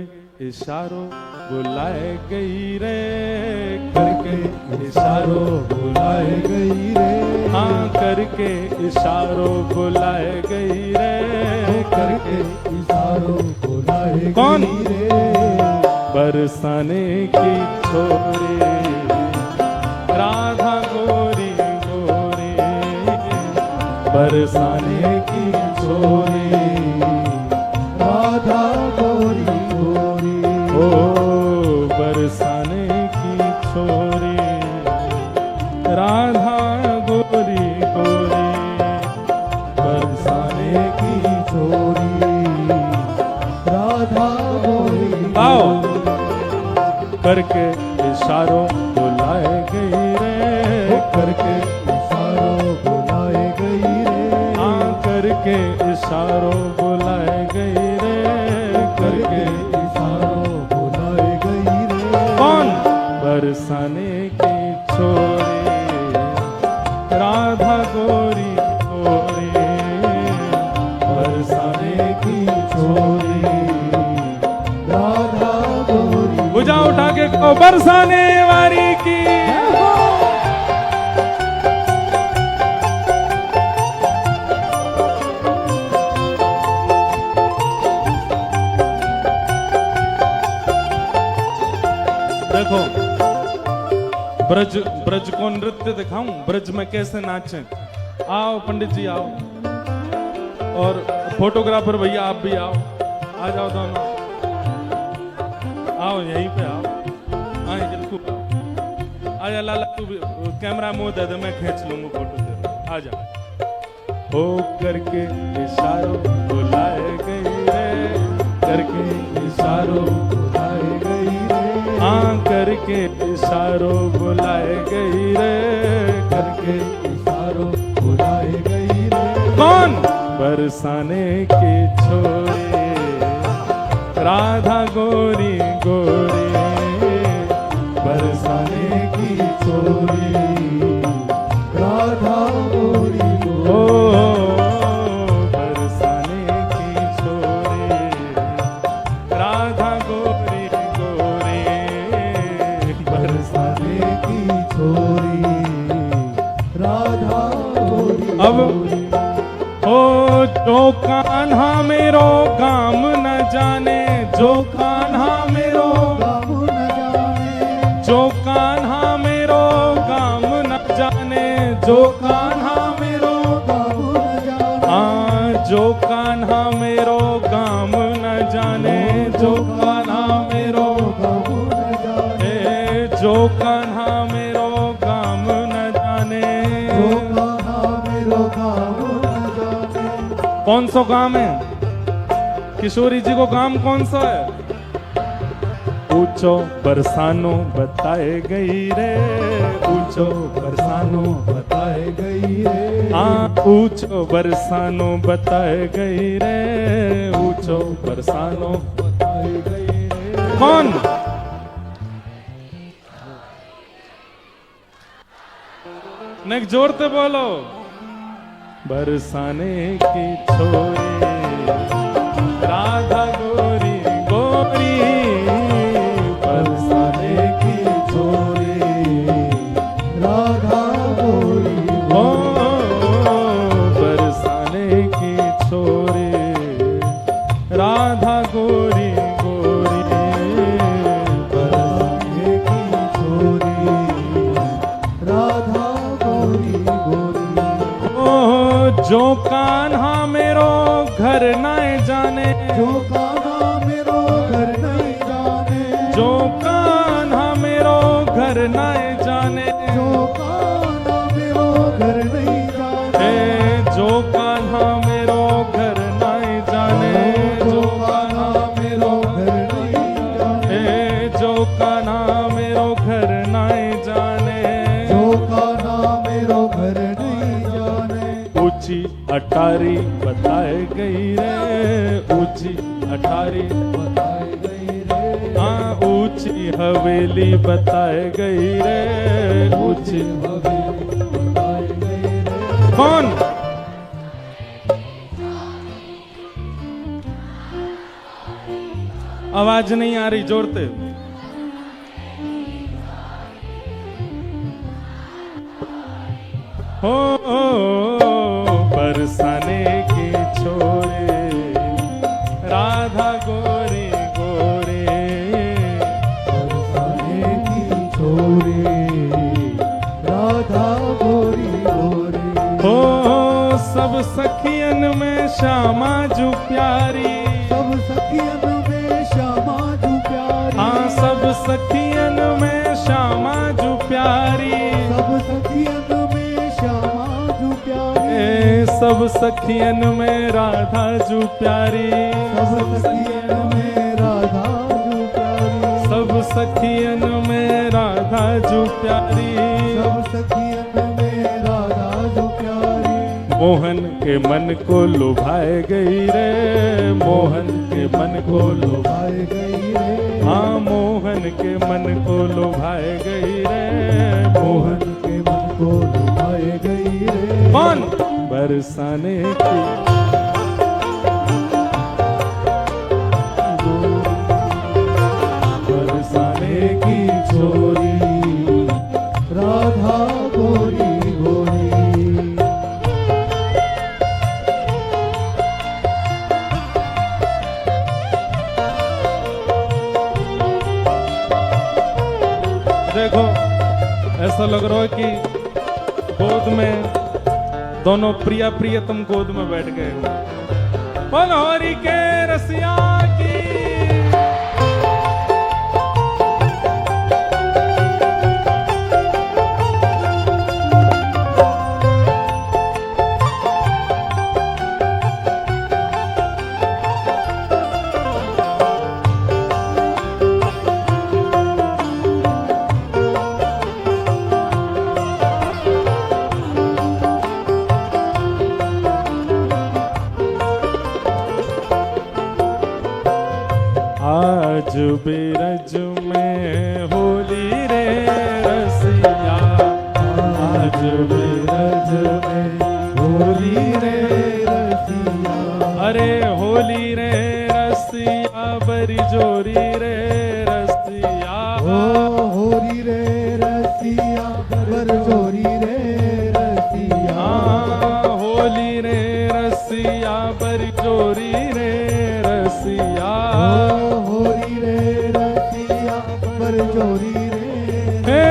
इशारों बुलाए गई रे, करके इशारों बुलाए गई रे, हाँ करके इशारों बुलाए गई रे,
करके इशारों बुलाए
कौन?
गई रे।
बरसाने की छोरी राधा गोरी गोरी, बरसाने की छोरी
राधा गोरी गोरी,
ओ बरसाने की छोरी राधा गोरी गोरी,
बरसाने की छोरी राधा गोरी।
आओ करके इशारों बुलाए गई रे,
करके इशारों बुलाए गई रे,
हाँ करके इशारों बुलाए गई रे,
करके इशारों बुलाए गई रे।
कौन? बरसाने की छोरी राधा गोरी गोरी,
बरसाने की छोरी राधा गोरी।
भुजा उठा के को बरसाने वाली की। देखो ब्रज ब्रज को नृत्य दिखाऊं, ब्रज में कैसे नाचें। आओ पंडित जी आओ, और फोटोग्राफर भैया आप भी आओ, आ जाओ दोनों, आओ यहीं पे आओ, हाँ बिल्कुल आओ। आजा लाला तू भी कैमरा मुंह दे दे, मैं खींच लूंगा फोटो तेरा, आ जा। हो करके इशारों बुलाए गई रे, करके इशारों
बुलाए गई रे,
हाँ करके इशारों बुलाए गई रे,
करके इशारों बुलाए गई रे।
कौन? बरसाने की छोरी राधा गोरी गोरी,
बरसाने की छोरी राधा गोरी
ओ
गोरी,
बरसाने की छोरी राधा गोरी गोरी,
बरसाने की छोरी राधा गोरी।
अब ओ जो कान्हा मेरो काम न जाने, जो कान्हा मेरो
गाम न जाने,
जो कान्हा मेरो काम न जाने, जो कान्हा मेरो
गाम न जाने,
हाँ जो कान्हा मेरो काम न जाने, जो कान्हा मेरो
गाम न जाने,
जो कान्हा मेरो काम न जाने।
जो कहा मेरो गाम न जाने।
कौन सा काम है? किशोरी जी को काम कौन सा है? ऊंचो बरसानो बताए गई रे, ऊंचो
बरसानो बताए गई रे,
हाँ ऊंचो बरसानो बताए गई रे, ऊंचो बरसानो
बताए गई रे।
कौन? नेक जोर से बोलो। बरसाने की छोरी राधा गोरी गोरी,
बरसाने की छोरी राधा गोरी
ओ बरसाने की छोरी राधा गोरी गोरी,
बरसाने की छोरी राधा गोरी गोरी।
ओ जो कान्हा मेरो घर नाय जाने,
जो कान्हा मेरो घर नहीं जाने,
जो कान्हा मेरो घर नाय जाने,
जो कान्हा मेरो घर नहीं जाने,
जो कान्हा मेरो घर नाय जाने,
जो कान्हा मेरो घर
ऊंची अटारी बताए गई रे, ऊंची अटारी
बताई गई रे,
हाँ ऊंची हवेली बताए गई रे, ऊंची
हवेली बताई गई रे।
कौन? आवाज नहीं आ रही, जोरते। हो बरसाने की छोरे राधा गोरे गोरे,
बरसाने की छोरी राधा गोरी गोरी,
हो सब सखियन में श्यामा जू प्यारी,
सब सखियन में श्यामा जू प्यारी,
हाँ सब सखियन में श्यामा जू प्यारी,
सब सखियन में श्यामा जू प्यारी,
ए, सब सखियन में राधा जू प्यारी,
सब सखियन में राधा जू प्यारी,
सब सखियन में राधा जू प्यारी,
सब सखियन में राधा जू प्यारी,
मोहन के मन को लुभाए गई रे, मोहन के मन को लुभाए,
लुभाई गई रे,
हाँ मोहन के मन को लुभाए गई रे,
मोहन के मन को लुभाई गई रे।
कौन? बरसाने की बरसाने की
छोरी राधा गोरी गोरी,
देखो ऐसा लग रहा है कि गोद में दोनों प्रिया प्रियतम गोद में बैठ गए हो। मनोहरी के रसिया की आज बिरज में होली रे रसिया, आज बिरज में
होली रे रसिया,
अरे होली रे रसिया बरी जोरी रे रसिया,
ओ होली रे रसिया बर जोरी रे रसिया,
हाँ होली रे रसिया बरी जोरी रे रसिया,
ओ होली रे रसिया बर जोरी रे,
हे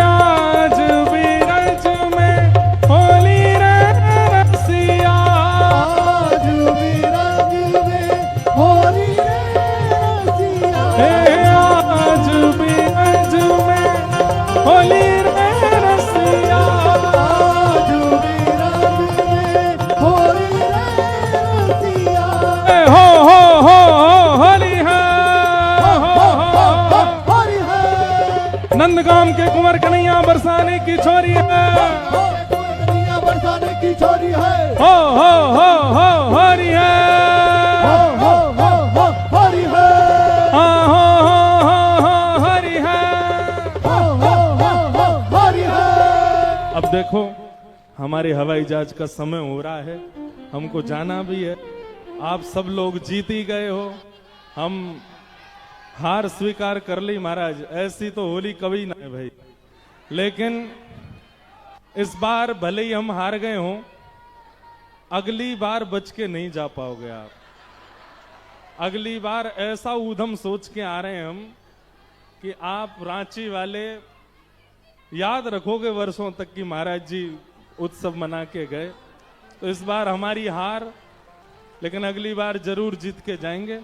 आज बिरज में होली रे रसिया,
आज बिरज में होली रे रसिया,
हे आज बिरज में होली रे रसिया,
आज बिरज में होली रे रसिया,
हो होली है, हो
होली है,
नंदगाम के कुंवर कन्हैया बरसाने की छोरी है,
कन्हैया बरसाने की छोरी है,
हो होली है,
होली है,
हाँ हो हरी है।
होली है।
अब देखो हमारे हवाई जहाज का समय हो रहा है, हमको जाना भी है। आप सब लोग जीत ही गए हो, हम हार स्वीकार कर ली महाराज, ऐसी तो होली कभी ना है भाई। लेकिन इस बार भले ही हम हार गए हों, अगली बार बच के नहीं जा पाओगे आप। अगली बार ऐसा ऊधम सोच के आ रहे हैं हम कि आप रांची वाले याद रखोगे वर्षों तक कि महाराज जी उत्सव मना के गए। तो इस बार हमारी हार, लेकिन अगली बार जरूर जीत के जाएंगे।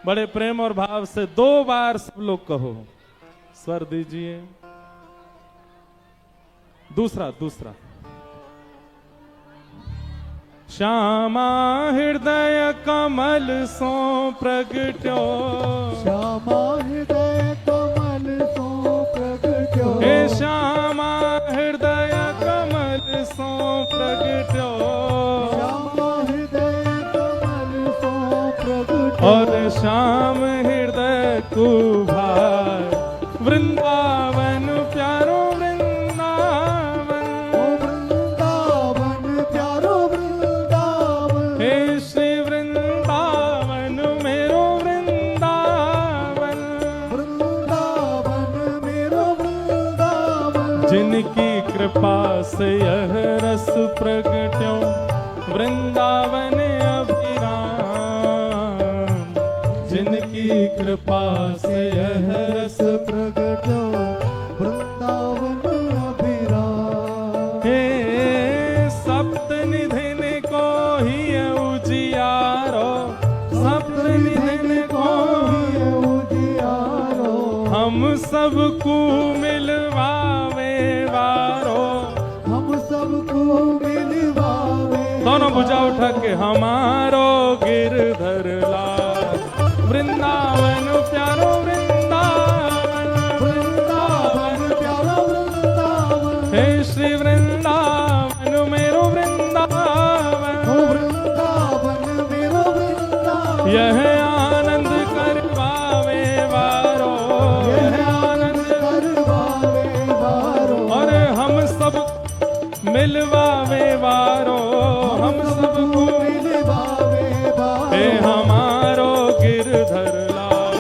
बड़े प्रेम और भाव से 2 बार सब लोग कहो, स्वर दीजिए। दूसरा श्यामा हृदय कमल सो प्रगट्यो,
श्यामा हृदय कमल सो प्रगट्यो,
हे श्यामा हृदय कमल सो प्रगट्यो
श्याम हृदय कमल सो प्रगट
और श्याम हृदय कुभार वृंदावन प्यारो वृंदावन
वृंदावन प्यारो वृंदावन
हे श्री वृंदावन मेरो वृंदावन
वृंदावन मेरो वृंदावन
जिनकी कृपा से यह रस प्रगट्यो वृंदावन अभिराम जिनकी कृपा से यह रस
प्रगटो वृंदावन अभिराम
हे सप्त निधिन को ही उजियारो सप्त निधिन को
ये उजियारो
हम सबको मिलवावे वारो
हम सबको मिलवावे
दोनों भुजा उठा के हमारो गिरधर लाल वृंदावन प्यारो वृंदावन
वृंदावन प्यारो वृंदावन
हे श्री वृंदावन मेरो वृंदावन
ओ वृंदावन मेरो वृंदावन
यह आनंद करवावे वारो
यह आनंद करवावे वारो
और हम सब मिलवावे वारो हम सबको
मिलवावे वारो
हे हमारो गिरधर लाल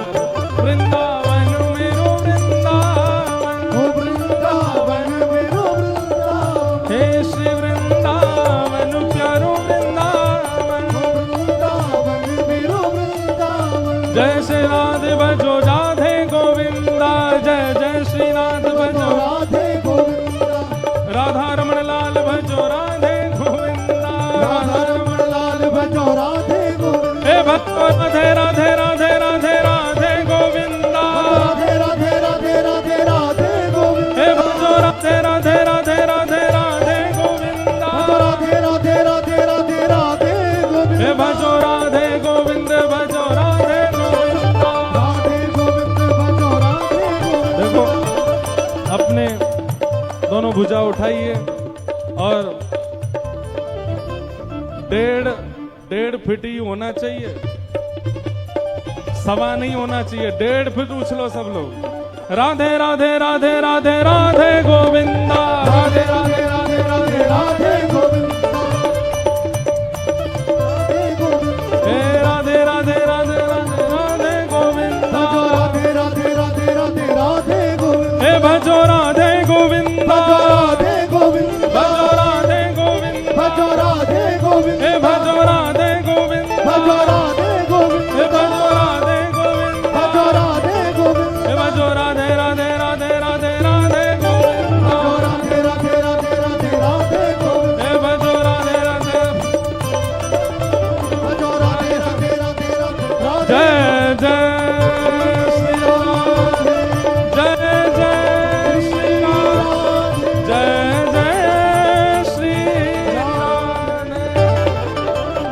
वृंदावन मेरो वृंदावन
ओ वृंदावन मेरो वृंदावन
हे श्री वृंदावन प्यारो वृंदावन
वृंदावन मेरो वृंदावन
जय श्री राधे भजो राधे गोविंदा जय जय श्री राधे भजो
राधे गोविंदा
राधा रमण लाल भजो राधे गोविंदा
राधा रमण लाल भजो राधे गोविंदा
हे भक्तो राधे राधे राधे राधे राधे गोविंदा
राधे राधे राधे राधे राधे गोविंदा
हे भजो राधे राधे राधे राधे राधे गोविंदा
राधे राधे राधे राधे राधे गोविंदा
हे भजो राधे गोविंद भजो राधे गोविंदा
राधे गोविंद भजो राधे
देखो
गोविंदा
अपने दोनों भुजा उठाइए और डेढ़ फीट ही होना चाहिए, सवा नहीं होना चाहिए, 1.5 फीट उछलो सब लोग। राधे राधे राधे राधे राधे गोविंदा
राधे राधे राधे राधे राधे गोविंदा राधे गोविंदा
हे राधे राधे राधे राधे राधे गोविंदा
राधे राधे राधे राधे राधे गोविंदा
हे भजो राधे गोविंदा
राधे गोविंदा
भजो राधे गोविंदा
भजो राधे गोविंदा
हे भजो